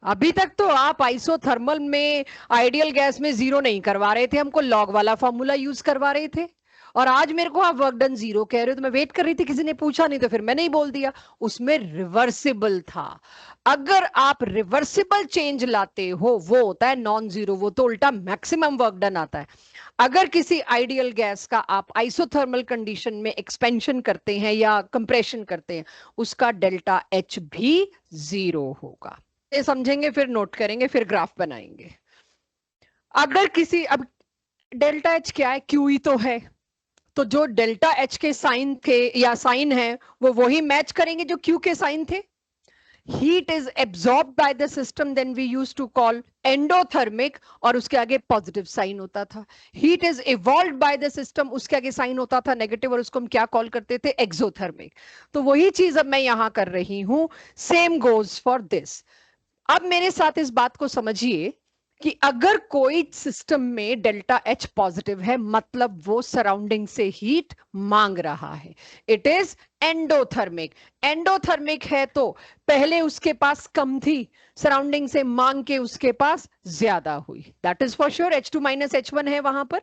अभी तक तो आप आइसोथर्मल में आइडियल गैस में जीरो नहीं करवा रहे थे, हमको लॉग वाला फॉर्मूला यूज करवा रहे थे, और आज मेरे को आप वर्क डन जीरो कह रहे हो। तो मैं वेट कर रही थी, किसी ने पूछा नहीं तो फिर मैंने ही बोल दिया। उसमें रिवर्सिबल था। अगर आप रिवर्सिबल चेंज लाते हो वो होता है नॉन जीरो, वो तो उल्टा मैक्सिमम वर्क डन आता है। अगर किसी आइडियल गैस का आप आइसोथर्मल कंडीशन में एक्सपेंशन करते हैं या कंप्रेशन करते हैं, उसका डेल्टा एच भी जीरो होगा। ये समझेंगे, फिर नोट करेंगे, फिर ग्राफ बनाएंगे। अगर किसी, अब डेल्टा एच क्या है? क्यू ही तो है। तो जो डेल्टा एच के साइन थे या साइन है, वो वही मैच करेंगे जो क्यू के साइन थे। Heat is absorb by the system, then we use to call endothermic, और उसके आगे पॉजिटिव साइन होता था। Heat is evolve by the system, उसके आगे साइन होता था नेगेटिव, और उसको हम क्या कॉल करते थे? एक्सोथर्मिक। तो वही चीज अब मैं यहां कर रही हूं। Same goes for this. अब मेरे साथ इस बात को समझिए कि अगर कोई सिस्टम में डेल्टा एच पॉजिटिव है, मतलब वो सराउंडिंग से हीट मांग रहा है। It is endothermic. एंडोथर्मिक है तो पहले उसके पास कम थी, सराउंडिंग से मांग के उसके पास ज्यादा हुई। That is for sure. H2 minus H1 है वहां पर।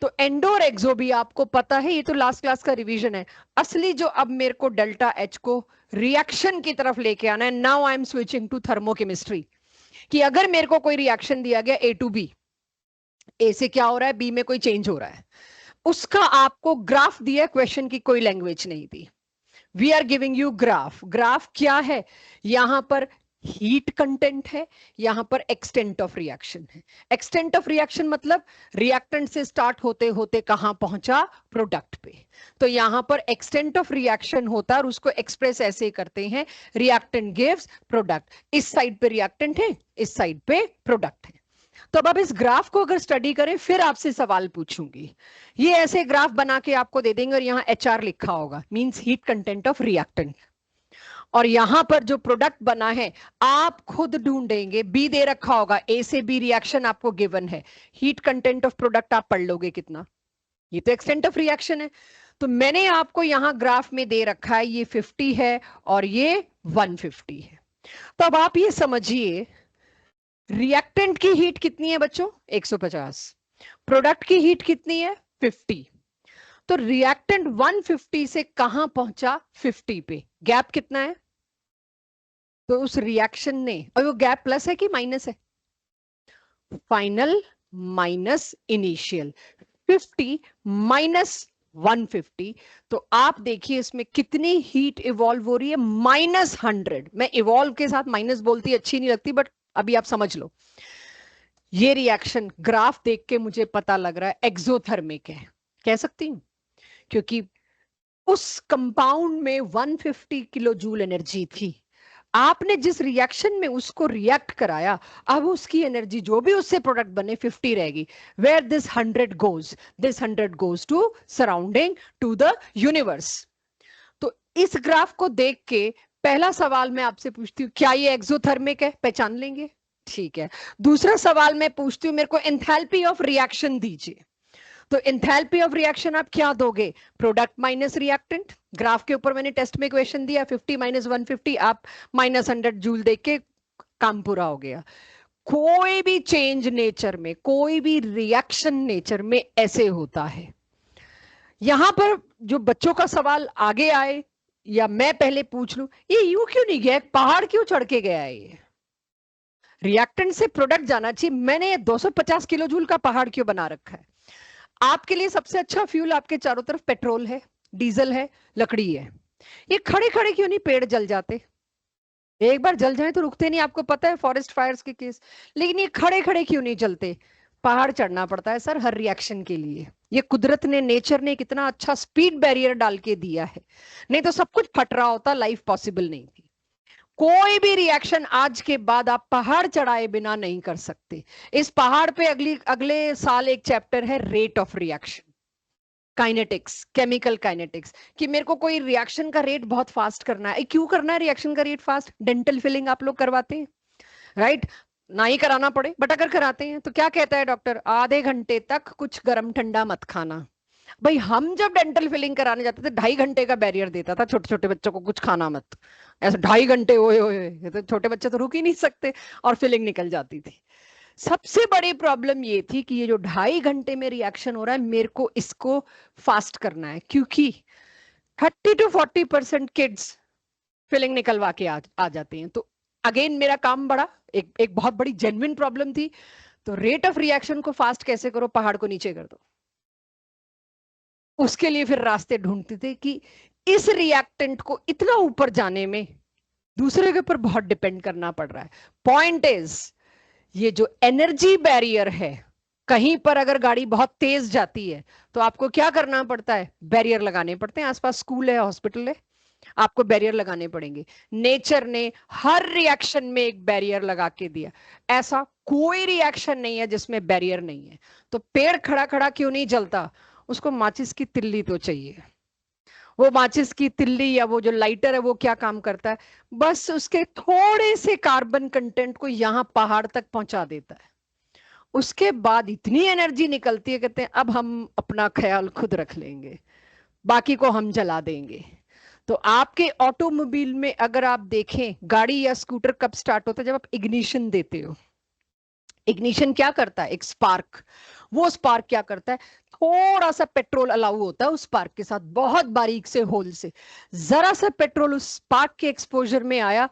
तो एंडो और एक्सो भी आपको पता है, ये तो लास्ट क्लास का रिवीजन है। असली जो अब मेरे को डेल्टा एच को रिएक्शन की तरफ लेके आना है, now I am switching to thermochemistry, कि अगर मेरे को कोई रिएक्शन दिया गया ए टू बी, ए से क्या हो रहा है, बी में कोई चेंज हो रहा है, उसका आपको ग्राफ दिया, क्वेश्चन की कोई लैंग्वेज नहीं दी। We are giving you graph. Graph क्या है? यहां पर हीट कंटेंट है, यहां पर एक्सटेंट ऑफ रिएक्शन है। एक्सटेंट ऑफ रिएक्शन मतलब रिएक्टेंट से स्टार्ट होते होते कहां पहुंचा? प्रोडक्ट पे। तो यहां पर एक्सटेंट ऑफ रिएक्शन होता है और उसको एक्सप्रेस ऐसे करते हैं, रिएक्टेंट गिव्स प्रोडक्ट। इस साइड पे रिएक्टेंट है, इस साइड पे प्रोडक्ट है। तो अब इस ग्राफ को अगर स्टडी करें, फिर आपसे सवाल पूछूंगी। ये ऐसे ग्राफ बना के आपको दे देंगे और यहाँ HR लिखा होगा, means heat content of reactant, और यहां पर जो प्रोडक्ट बना है आप खुद ढूंढेंगे। बी दे रखा होगा, ए से बी रिएक्शन आपको गिवन है, हीट कंटेंट ऑफ प्रोडक्ट आप पढ़ लोगे कितना। ये तो एक्सटेंट ऑफ रिएक्शन है। तो मैंने आपको यहां ग्राफ में दे रखा है, ये 50 है और ये 150 है। तो अब आप ये समझिए, रिएक्टेंट की हीट कितनी है बच्चों? 150। प्रोडक्ट की हीट कितनी है? 50। तो रिएक्टेंट 150 से कहां पहुंचा? 50 पे। गैप कितना है? तो उस रिएक्शन ने, और वो गैप प्लस है कि माइनस है? Final minus initial, 50 minus 150। तो आप देखिए इसमें कितनी हीट इवॉल्व हो रही है? -100। मैं इवॉल्व के साथ माइनस बोलती अच्छी नहीं लगती, बट अभी आप समझ लो। ये रिएक्शन ग्राफ देख के मुझे पता लग रहा है एक्सोथर्मिक है। कह सकती हूँ, क्योंकि उस कंपाउंड में 150 किलो जूल एनर्जी थी। आपने जिस रिएक्शन में उसको रिएक्ट कराया, अब उसकी एनर्जी जो भी उससे प्रोडक्ट बने 50 रहेगी। Where this 100 goes to surrounding to the universe. तो इस ग्राफ को देख के पहला सवाल मैं आपसे पूछती हूँ, क्या ये एक्सोथर्मिक है? पहचान लेंगे, ठीक है। दूसरा सवाल मैं पूछती हूँ, मेरे को एंथैल्पी ऑफ रिएक्शन दीजिए। तो एंथैल्पी ऑफ रिएक्शन आप क्या दोगे? Product minus reactant. ग्राफ के ऊपर मैंने टेस्ट में इक्वेशन दिया, 50 माइनस 150, आप -100 जूल देख के काम पूरा हो गया। कोई भी चेंज नेचर में, कोई भी रिएक्शन नेचर में ऐसे होता है। यहां पर जो बच्चों का सवाल आगे आए या मैं पहले पूछ लूं, ये यूं क्यों नहीं गया, पहाड़ क्यों चढ़ के गया है? ये रिएक्टेंट से प्रोडक्ट जाना चाहिए, मैंने ये 250 किलो जूल का पहाड़ क्यों बना रखा है? आपके लिए सबसे अच्छा फ्यूल आपके चारों तरफ पेट्रोल है, डीजल है, लकड़ी है। ये खड़े खड़े क्यों नहीं पेड़ जल जाते? एक बार जल जाए तो रुकते नहीं, आपको पता है फॉरेस्ट फायर्स के केस। लेकिन ये खड़े खड़े क्यों नहीं जलते? पहाड़ चढ़ना पड़ता है सर हर रिएक्शन के लिए। ये कुदरत ने, नेचर ने कितना अच्छा स्पीड बैरियर डाल के दिया है, नहीं तो सब कुछ फट रहा होता, लाइफ पॉसिबल नहीं थी। कोई भी रिएक्शन आज के बाद आप पहाड़ चढ़ाए बिना नहीं कर सकते। इस पहाड़ पे अगले साल एक चैप्टर है rate of reaction, kinetics, chemical kinetics, कि मेरे को कोई रिएक्शन का रेट बहुत फास्ट करना है। क्यों करना है रिएक्शन का रेट फास्ट? डेंटल फिलिंग आप लोग करवाते हैं, राइट? ना ही कराना पड़े, बट अगर कराते हैं तो क्या कहता है डॉक्टर? आधे घंटे तक कुछ गर्म ठंडा मत खाना। भाई हम जब डेंटल फिलिंग कराने जाते थे 2.5 घंटे का बैरियर देता था छोटे छोटे बच्चों को, कुछ खाना मत। ऐसे 2.5 घंटे, ओए ओए, तो छोटे बच्चे तो रुक ही नहीं सकते और फिलिंग निकल जाती थी। सबसे बड़ी प्रॉब्लम ये थी कि ये जो 2.5 घंटे में रिएक्शन हो रहा है, मेरे को इसको फास्ट करना है, क्योंकि 30 to 40% किड्स फिलिंग निकलवा के आ जाते हैं। तो अगेन मेरा काम बड़ा, एक बहुत बड़ी जेन्युइन प्रॉब्लम थी। तो रेट ऑफ रिएक्शन को फास्ट कैसे करो? पहाड़ को नीचे कर दो। उसके लिए फिर रास्ते ढूंढते थे कि इस रिएक्टेंट को इतना ऊपर जाने में दूसरे के ऊपर बहुत डिपेंड करना पड़ रहा है। पॉइंट इज, ये जो एनर्जी बैरियर है, कहीं पर अगर गाड़ी बहुत तेज जाती है तो आपको क्या करना पड़ता है? बैरियर लगाने पड़ते हैं। आसपास स्कूल है, हॉस्पिटल है, आपको बैरियर लगाने पड़ेंगे। नेचर ने हर रिएक्शन में एक बैरियर लगा के दिया। ऐसा कोई रिएक्शन नहीं है जिसमें बैरियर नहीं है। तो पेड़ खड़ा खड़ा क्यों नहीं जलता? उसको माचिस की तिल्ली तो चाहिए। वो माचिस की तिल्ली या वो जो लाइटर है, वो क्या काम करता है? बस उसके थोड़े से कार्बन कंटेंट को यहां पहाड़ तक पहुंचा देता है। उसके बाद इतनी एनर्जी निकलती है, कहते हैं अब हम अपना ख्याल खुद रख लेंगे, बाकी को हम जला देंगे। तो आपके ऑटोमोबाइल में अगर आप देखें, गाड़ी या स्कूटर कब स्टार्ट होता है? जब आप इग्निशन देते हो। इग्निशन क्या करता है? एक स्पार्क। वो स्पार्क क्या करता है? थोड़ा सा पेट्रोल अलाउ होता है उस स्पार्क के साथ, बहुत बारीक से होल से। जरा सा पेट्रोल उस स्पार्क के एक्सपोजर में आया,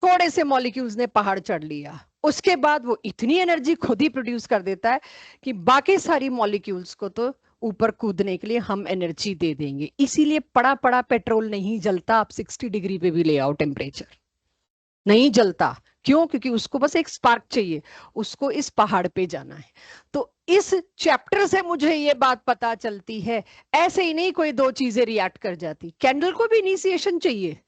थोड़े से मॉलिक्यूल्स ने पहाड़ चढ़ लिया। उसके बाद वो इतनी एनर्जी खुद ही प्रोड्यूस कर देता है कि बाकी सारी मॉलिक्यूल्स को तो ऊपर कूदने के लिए हम एनर्जी दे देंगे। इसीलिए पड़ा पड़ा पेट्रोल नहीं जलता, आप 60 डिग्री पे भी ले आओ टेम्परेचर, नहीं जलता। क्यों? क्योंकि उसको बस एक स्पार्क चाहिए, उसको इस पहाड़ पे जाना है। तो इस चैप्टर से मुझे ये बात पता चलती है, ऐसे ही नहीं कोई दो चीजें रिएक्ट कर जाती। कैंडल को भी इनिशिएशन चाहिए।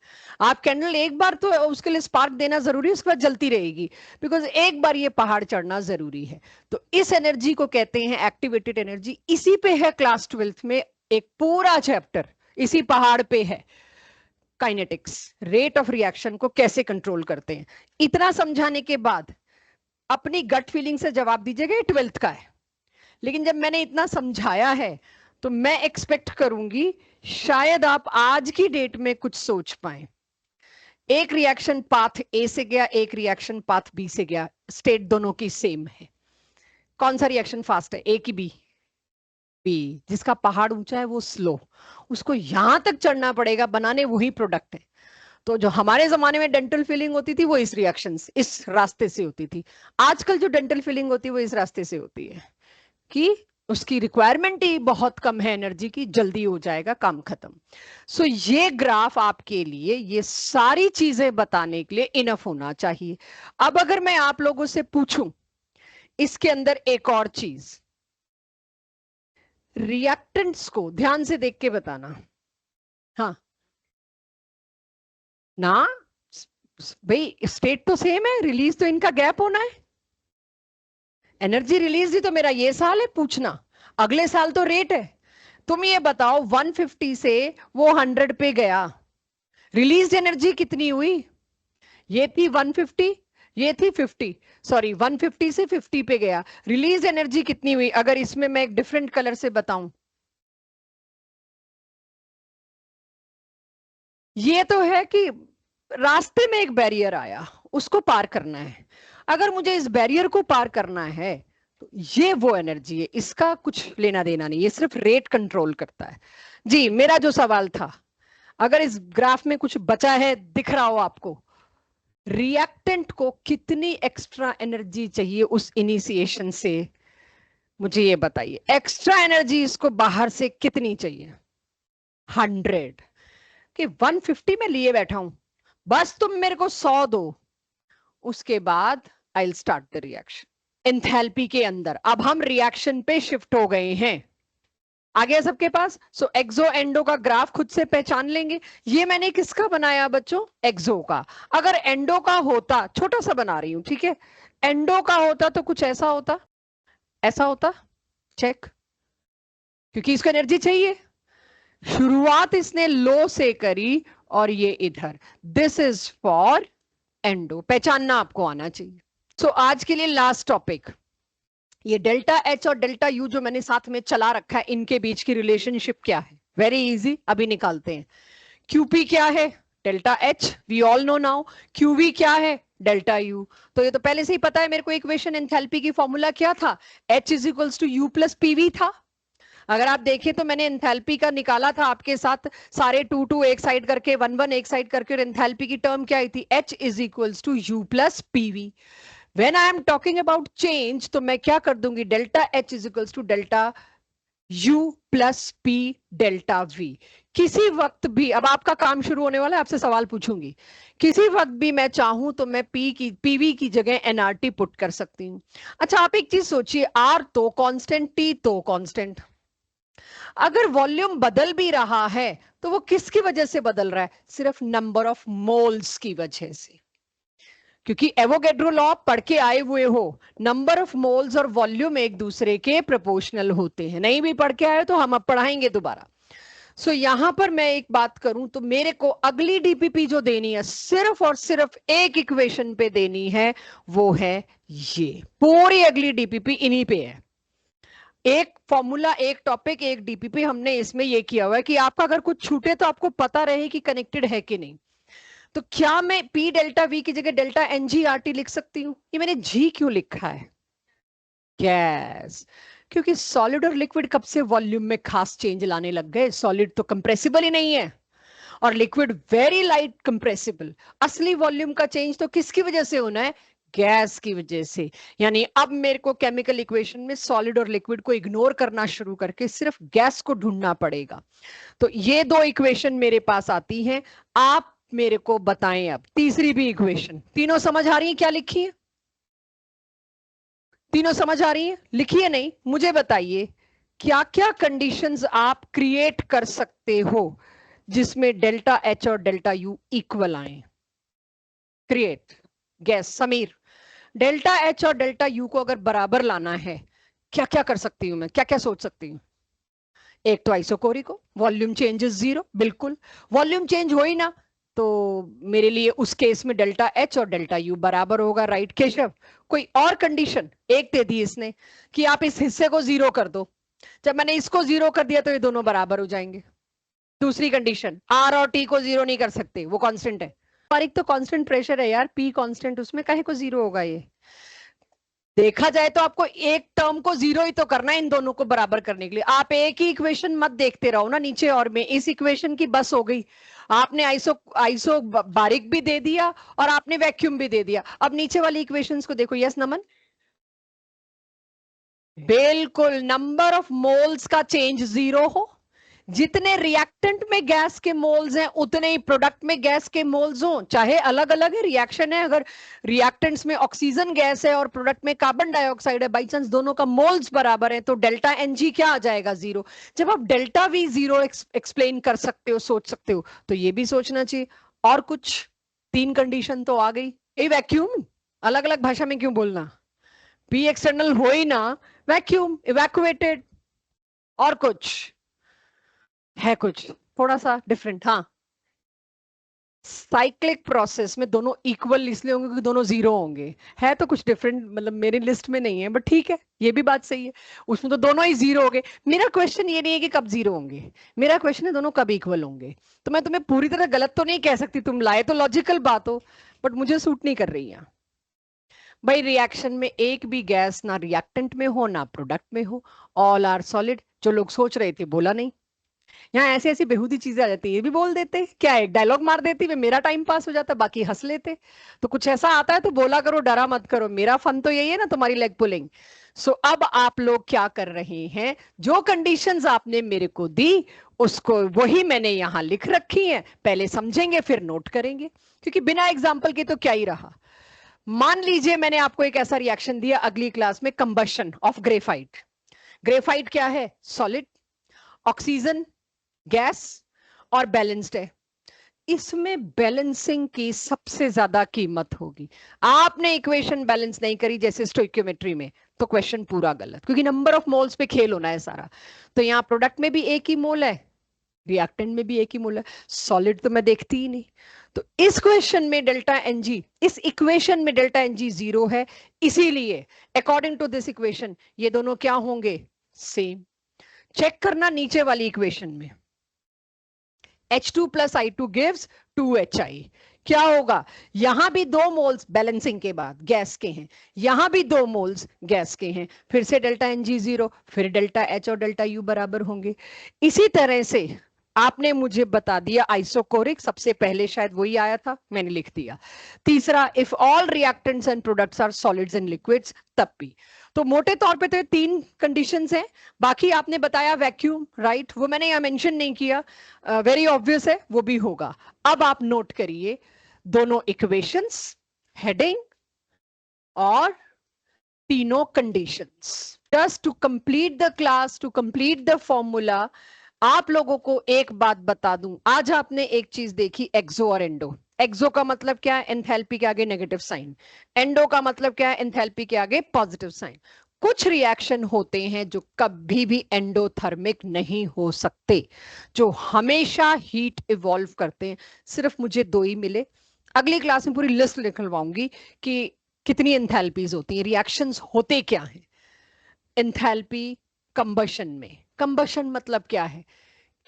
आप कैंडल एक बार तो उसके लिए स्पार्क देना जरूरी है, उसके बाद जलती रहेगी, बिकॉज एक बार ये पहाड़ चढ़ना जरूरी है। तो इस एनर्जी को कहते हैं एक्टिवेटेड एनर्जी। इसी पे है क्लास 12th में एक पूरा चैप्टर, इसी पहाड़ पे है, काइनेटिक्स, रेट ऑफ रिएक्शन को कैसे कंट्रोल करते हैं। इतना समझाने के बाद अपनी गट फीलिंग से जवाब दीजिएगा, ये 12th का है। लेकिन जब मैंने इतना समझाया है तो मैं एक्सपेक्ट करूंगी शायद आप आज की डेट में कुछ सोच पाए। एक रिएक्शन पाथ ए से गया, एक रिएक्शन पाथ बी से गया, स्टेट दोनों की सेम है। कौन सा रिएक्शन फास्ट है, ए की बी? बी। जिसका पहाड़ ऊंचा है वो स्लो, उसको यहां तक चढ़ना पड़ेगा, बनाने वही प्रोडक्ट है। तो जो हमारे जमाने में डेंटल फिलिंग होती थी वो इस रिएक्शन से, इस रास्ते से होती थी। आजकल जो डेंटल फिलिंग होती है वो इस रास्ते से होती है कि उसकी रिक्वायरमेंट ही बहुत कम है एनर्जी की, जल्दी हो जाएगा, काम खत्म। सो ये ग्राफ आपके लिए ये सारी चीजें बताने के लिए इनफ होना चाहिए। अब अगर मैं आप लोगों से पूछूं इसके अंदर एक और चीज, रिएक्टेंट्स को ध्यान से देख के बताना। हाँ ना भाई, स्टेट तो सेम है, रिलीज तो इनका गैप होना है। एनर्जी रिलीज ही तो मेरा ये साल है पूछना, अगले साल तो रेट है। तुम ये बताओ 150 से वो 100 पे गया, रिलीज एनर्जी कितनी हुई? ये थी 150, ये थी 50, सॉरी 150 से 50 पे गया, रिलीज एनर्जी कितनी हुई? अगर इसमें मैं एक डिफरेंट कलर से बताऊं, ये तो है कि रास्ते में एक बैरियर आया, उसको पार करना है। अगर मुझे इस बैरियर को पार करना है तो ये वो एनर्जी है, इसका कुछ लेना देना नहीं, ये सिर्फ रेट कंट्रोल करता है। जी, मेरा जो सवाल था, अगर इस ग्राफ में कुछ बचा है दिख रहा हो आपको, रिएक्टेंट को कितनी एक्स्ट्रा एनर्जी चाहिए उस इनिशिएशन से, मुझे ये बताइए। एक्स्ट्रा एनर्जी इसको बाहर से कितनी चाहिए? 100 कि 150 में लिए बैठा हूं, बस तुम मेरे को 100 दो, उसके बाद I will start the reaction. Enthalpy के अंदर अब हम रिएक्शन पे शिफ्ट हो गए हैं। आ गया सबके पास? सो एक्सो एंडो का ग्राफ खुद से पहचान लेंगे। ये मैंने किसका बनाया बच्चों? एक्सो का। अगर एंडो का होता, छोटा सा बना रही हूं, ठीक है, एंडो का होता तो कुछ ऐसा होता, ऐसा होता, चेक, क्योंकि इसको एनर्जी चाहिए। शुरुआत इसने लो से करी और ये इधर, दिस इज फॉर एंडो, पहचानना आपको आना चाहिए। सो आज के लिए लास्ट टॉपिक, ये डेल्टा एच और डेल्टा यू जो मैंने साथ में चला रखा है, इनके बीच की रिलेशनशिप क्या है? वेरी इजी, अभी निकालते हैं। क्यूपी क्या है? Delta H, we all know now. QV क्या है? Delta U. तो ये तो पहले से ही पता है मेरे को। इक्वेशन एंथैल्पी की फॉर्मूला क्या था? H is equals to U plus PV था। अगर आप देखें तो मैंने एंथैल्पी का निकाला था आपके साथ, सारे 2 एक साइड करके, 1 एक साइड करके, और एंथैल्पी की टर्म क्या आई थी? H is equals to U plus PV. When I am talking about change, तो मैं क्या कर दूंगी? Delta H is equals to delta U plus P delta V. किसी वक्त भी, अब आपका काम शुरू होने वाला है, आपसे सवाल पूछूंगी, किसी वक्त भी मैं चाहूं तो मैं पीवी की जगह एनआरटी पुट कर सकती हूं। अच्छा, आप एक चीज सोचिए, आर तो कांस्टेंट, टी तो कांस्टेंट, अगर वॉल्यूम बदल भी रहा है तो वो किसकी वजह से बदल रहा है? सिर्फ नंबर ऑफ मोल्स की वजह से, क्योंकि एवोगैड्रो लॉ पढ़ के आए हुए हो, नंबर ऑफ मोल्स और वॉल्यूम एक दूसरे के प्रोपोर्शनल होते हैं। नहीं भी पढ़ के आए तो हम अब पढ़ाएंगे दोबारा। सो यहां पर मैं एक बात करूं तो मेरे को अगली डीपीपी जो देनी है, सिर्फ और सिर्फ एक इक्वेशन पे देनी है, वो है ये। पूरी अगली डीपीपी इन्हीं पे है। एक फॉर्मूला, एक टॉपिक, एक डीपीपी, हमने इसमें ये किया हुआ है कि आपका अगर कुछ छूटे तो आपको पता रहे कि कनेक्टेड है कि नहीं। तो क्या मैं पी डेल्टा वी की जगह डेल्टा एनजीआरटी लिख सकती हूँ? ये मैंने जी क्यों लिखा है? गैस, क्योंकि सॉलिड और लिक्विड कब से वॉल्यूम में खास चेंज लाने लग गए? सॉलिड तो कंप्रेसिबल ही नहीं है और लिक्विड वेरी लाइट कंप्रेसिबल। असली वॉल्यूम का चेंज तो किसकी वजह से होना है? गैस की वजह से। यानी अब मेरे को केमिकल इक्वेशन में सॉलिड और लिक्विड को इग्नोर करना शुरू करके सिर्फ गैस को ढूंढना पड़ेगा। तो ये दो इक्वेशन मेरे पास आती हैं। आप मेरे को बताएं अब तीसरी भी इक्वेशन। तीनों समझ आ रही है क्या लिखी है? तीनों समझ आ रही है? लिखिए नहीं, मुझे बताइए क्या क्या कंडीशंस आप क्रिएट कर सकते हो जिसमें डेल्टा एच और डेल्टा यू इक्वल आए? Create, gas Sameer, delta H और डेल्टा यू को अगर बराबर लाना है, क्या क्या कर सकती हूं मैं, क्या क्या सोच सकती हूँ? एक तो आइसोकोरिक हो, वॉल्यूम चेंज इज 0, बिल्कुल। वॉल्यूम चेंज हो ही ना तो मेरे लिए उस केस में डेल्टा एच और डेल्टा यू बराबर होगा, राइट केशव? कोई और कंडीशन? एक दे दी इसने कि आप इस हिस्से को 0 कर दो, जब मैंने इसको 0 कर दिया तो ये दोनों बराबर हो जाएंगे। दूसरी कंडीशन, आर और टी को 0 नहीं कर सकते, वो कांस्टेंट है। और एक तो कांस्टेंट प्रेशर है यार, पी कांस्टेंट, उसमें काहे को 0 होगा? ये देखा जाए तो आपको एक टर्म को 0 ही तो करना है इन दोनों को बराबर करने के लिए। आप एक ही इक्वेशन मत देखते रहो ना नीचे और में, इस इक्वेशन की बस हो गई। आपने आइसो आइसो बारिक भी दे दिया और आपने वैक्यूम भी दे दिया। अब नीचे वाली इक्वेशंस को देखो। यस नमन, बिल्कुल, नंबर ऑफ मोल्स का चेंज 0 हो, जितने रिएक्टेंट में गैस के मोल्स हैं उतने ही प्रोडक्ट में गैस के मोल्स हों, चाहे अलग अलग है रिएक्शन है। अगर रिएक्टेंट्स में ऑक्सीजन गैस है और प्रोडक्ट में कार्बन डाइऑक्साइड है, बाई चांस दोनों का मोल्स बराबर है, तो डेल्टा एन जी क्या आ जाएगा? जीरो। जब आप डेल्टा वी जीरो एक्सप्लेन कर सकते हो, सोच सकते हो, तो ये भी सोचना चाहिए। और कुछ 3 कंडीशन तो आ गई। ये वैक्यूम अलग अलग भाषा में क्यों बोलना? पी एक्सटर्नल हो ही ना, वैक्यूम, इवैक्यूएटेड। और कुछ है? कुछ थोड़ा सा डिफरेंट? हाँ, साइक्लिक प्रोसेस में दोनों इक्वल इसलिए होंगे क्योंकि दोनों जीरो होंगे। है तो कुछ डिफरेंट, मतलब मेरी लिस्ट में नहीं है, बट ठीक है, ये भी बात सही है। उसमें तो दोनों ही जीरो होंगे। मेरा क्वेश्चन ये नहीं है कि कब जीरो होंगे, मेरा क्वेश्चन है दोनों कब इक्वल होंगे। तो मैं तुम्हें पूरी तरह गलत तो नहीं कह सकती, तुम लाए तो लॉजिकल बात हो, बट मुझे सूट नहीं कर रही है भाई। रिएक्शन में एक भी गैस ना रिएक्टेंट में हो ना प्रोडक्ट में हो, ऑल आर सॉलिड। जो लोग सोच रहे थे बोला नहीं। यहाँ ऐसी ऐसी बेहूदी चीजें आ जाती है, ये भी बोल देते क्या, एक डायलॉग मार देती वे, मेरा टाइम पास हो जाता, बाकी हंस लेते। तो कुछ ऐसा आता है तो बोला करो, डरा मत करो। मेरा फन तो यही है ना, तुम्हारी लेग पुलिंग। सो अब आप लोग क्या कर रहे हैं, जो कंडीशंस आपने मेरे को दी उसको वही मैंने यहां लिख रखी है। पहले समझेंगे फिर नोट करेंगे, क्योंकि बिना एग्जाम्पल के तो क्या ही रहा। मान लीजिए मैंने आपको एक ऐसा रिएक्शन दिया अगली क्लास में, कंबशन ऑफ ग्रेफाइट। ग्रेफाइट क्या है? सॉलिड, ऑक्सीजन गैस, और बैलेंस्ड है। इसमें बैलेंसिंग की सबसे ज्यादा कीमत होगी। आपने इक्वेशन बैलेंस नहीं करी जैसे स्टोइकियोमेट्री में, तो क्वेश्चन पूरा गलत, क्योंकि नंबर ऑफ मोल्स पे खेल होना है सारा। तो यहाँ प्रोडक्ट में भी एक ही मोल है, रिएक्टेंट में भी एक ही मोल है, सॉलिड तो मैं देखती ही नहीं। तो इस क्वेश्चन में डेल्टा एनजी, इस इक्वेशन में डेल्टा एनजी जीरो है, इसीलिए अकॉर्डिंग टू दिस इक्वेशन ये दोनों क्या होंगे? सेम। चेक करना नीचे वाली इक्वेशन में, H2 plus I2 gives 2HI। क्या होगा? यहां भी 2 मोल्स बैलेंसिंग के बाद गैस के हैं, यहां भी 2 मोल्स गैस के हैं, फिर से डेल्टा एनजी जीरो, फिर डेल्टा H और डेल्टा U बराबर होंगे। इसी तरह से आपने मुझे बता दिया आइसोकोरिक, सबसे पहले शायद वही आया था, मैंने लिख दिया। तीसरा, if all reactants and products are solids and liquids, तब भी। तो मोटे तौर पे तो ये 3 कंडीशंस हैं। बाकी आपने बताया वैक्यूम, राइट, वो मैंने यहां मेंशन नहीं किया, वेरी ऑब्वियस है, वो भी होगा। अब आप नोट करिए दोनों इक्वेशंस, हेडिंग और तीनों conditions. Just to complete the class, to complete the formula, आप लोगों को एक बात बता दूं। आज आपने एक चीज देखी, एक्सो और एंडो। एक्सो का मतलब क्या है? एंथैल्पी के आगे नेगेटिव साइन। एंडो का मतलब क्या है? एंथैल्पी के आगे पॉजिटिव साइन। कुछ रिएक्शन होते हैं जो कभी भी एंडोथर्मिक नहीं हो सकते, जो हमेशा हीट इवॉल्व करते हैं। सिर्फ मुझे 2 ही मिले। अगली क्लास में पूरी लिस्ट निकलवाऊंगी कि कितनी एंथैल्पीज होती हैं, रिएक्शंस होते क्या हैं। एंथैल्पी कंबशन में, कंबशन मतलब क्या है?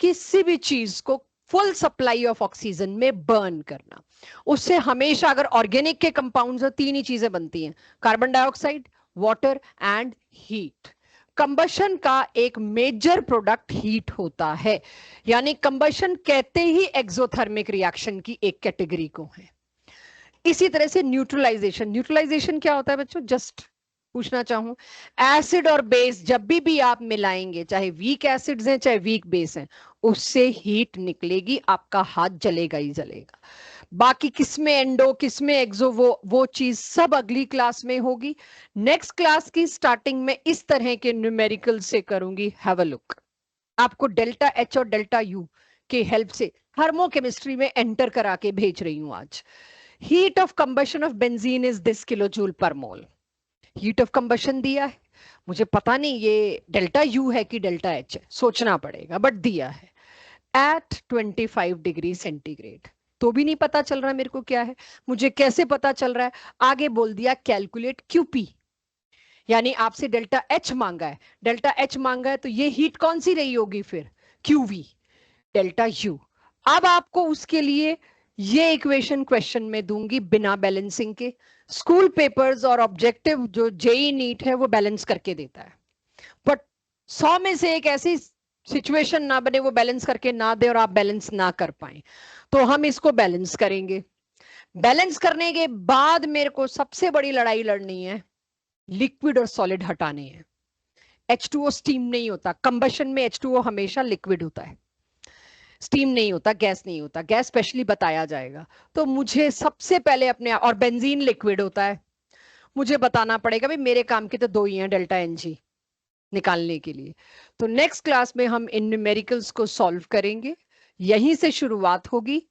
किसी भी चीज को फुल सप्लाई ऑफ ऑक्सीजन में बर्न करना। उससे हमेशा, अगर ऑर्गेनिक के कंपाउंड्स हो, 3 ही चीजें बनती हैं, carbon dioxide, water and heat. Combustion का एक मेजर प्रोडक्ट हीट होता है, यानी कंबशन कहते ही एक्सोथर्मिक रिएक्शन की एक कैटेगरी को है। इसी तरह से न्यूट्रलाइजेशन, न्यूट्रलाइजेशन क्या होता है बच्चों? जस्ट पूछना चाहूं, एसिड और बेस जब भी आप मिलाएंगे, चाहे वीक एसिड्स हैं चाहे वीक बेस हैं, उससे हीट निकलेगी, आपका हाथ जलेगा ही जलेगा। बाकी किसमें एंडो किसमें एक्सो, वो चीज सब अगली क्लास में होगी। नेक्स्ट क्लास की स्टार्टिंग में इस तरह के न्यूमेरिकल से करूंगी, हैव अ लुक। आपको डेल्टा एच और डेल्टा यू के हेल्प से थर्मोकेमिस्ट्री में एंटर करा के भेज रही हूं आज। Heat of combustion of benzene is this kilojoule पर मोल। हीट ऑफ कंबशन दिया है, मुझे पता नहीं ये डेल्टा यू है कि डेल्टा एच है, सोचना पड़ेगा, बट दिया है एट 25 डिग्री सेंटीग्रेड। तो भी नहीं पता चल रहा मेरे को क्या है, मुझे कैसे पता चल रहा है? आगे बोल दिया कैलकुलेट क्यूपी, यानी आपसे डेल्टा एच मांगा है, डेल्टा एच मांगा है, तो ये हीट कौन सी रही होगी फिर? Qv delta U. अब आपको उसके लिए ये इक्वेशन क्वेश्चन में दूंगी बिना बैलेंसिंग के। स्कूल पेपर्स और ऑब्जेक्टिव जो जेई नीट है वो बैलेंस करके देता है, बट 100 में से एक ऐसी सिचुएशन ना बने वो बैलेंस करके ना दे और आप बैलेंस ना कर पाए, तो हम इसको बैलेंस करेंगे। बैलेंस करने के बाद मेरे को सबसे बड़ी लड़ाई लड़नी है, लिक्विड और सॉलिड हटाने हैं। H2O स्टीम नहीं होता, कंबशन में H2O हमेशा लिक्विड होता है। स्टीम नहीं होता, गैस नहीं होता, गैस स्पेशली बताया जाएगा। तो मुझे सबसे पहले अपने, और बेंजीन लिक्विड होता है, मुझे बताना पड़ेगा भाई मेरे काम के तो दो ही हैं डेल्टा एन जी निकालने के लिए। तो नेक्स्ट क्लास में हम इन न्यूमेरिकल्स को सॉल्व करेंगे, यहीं से शुरुआत होगी।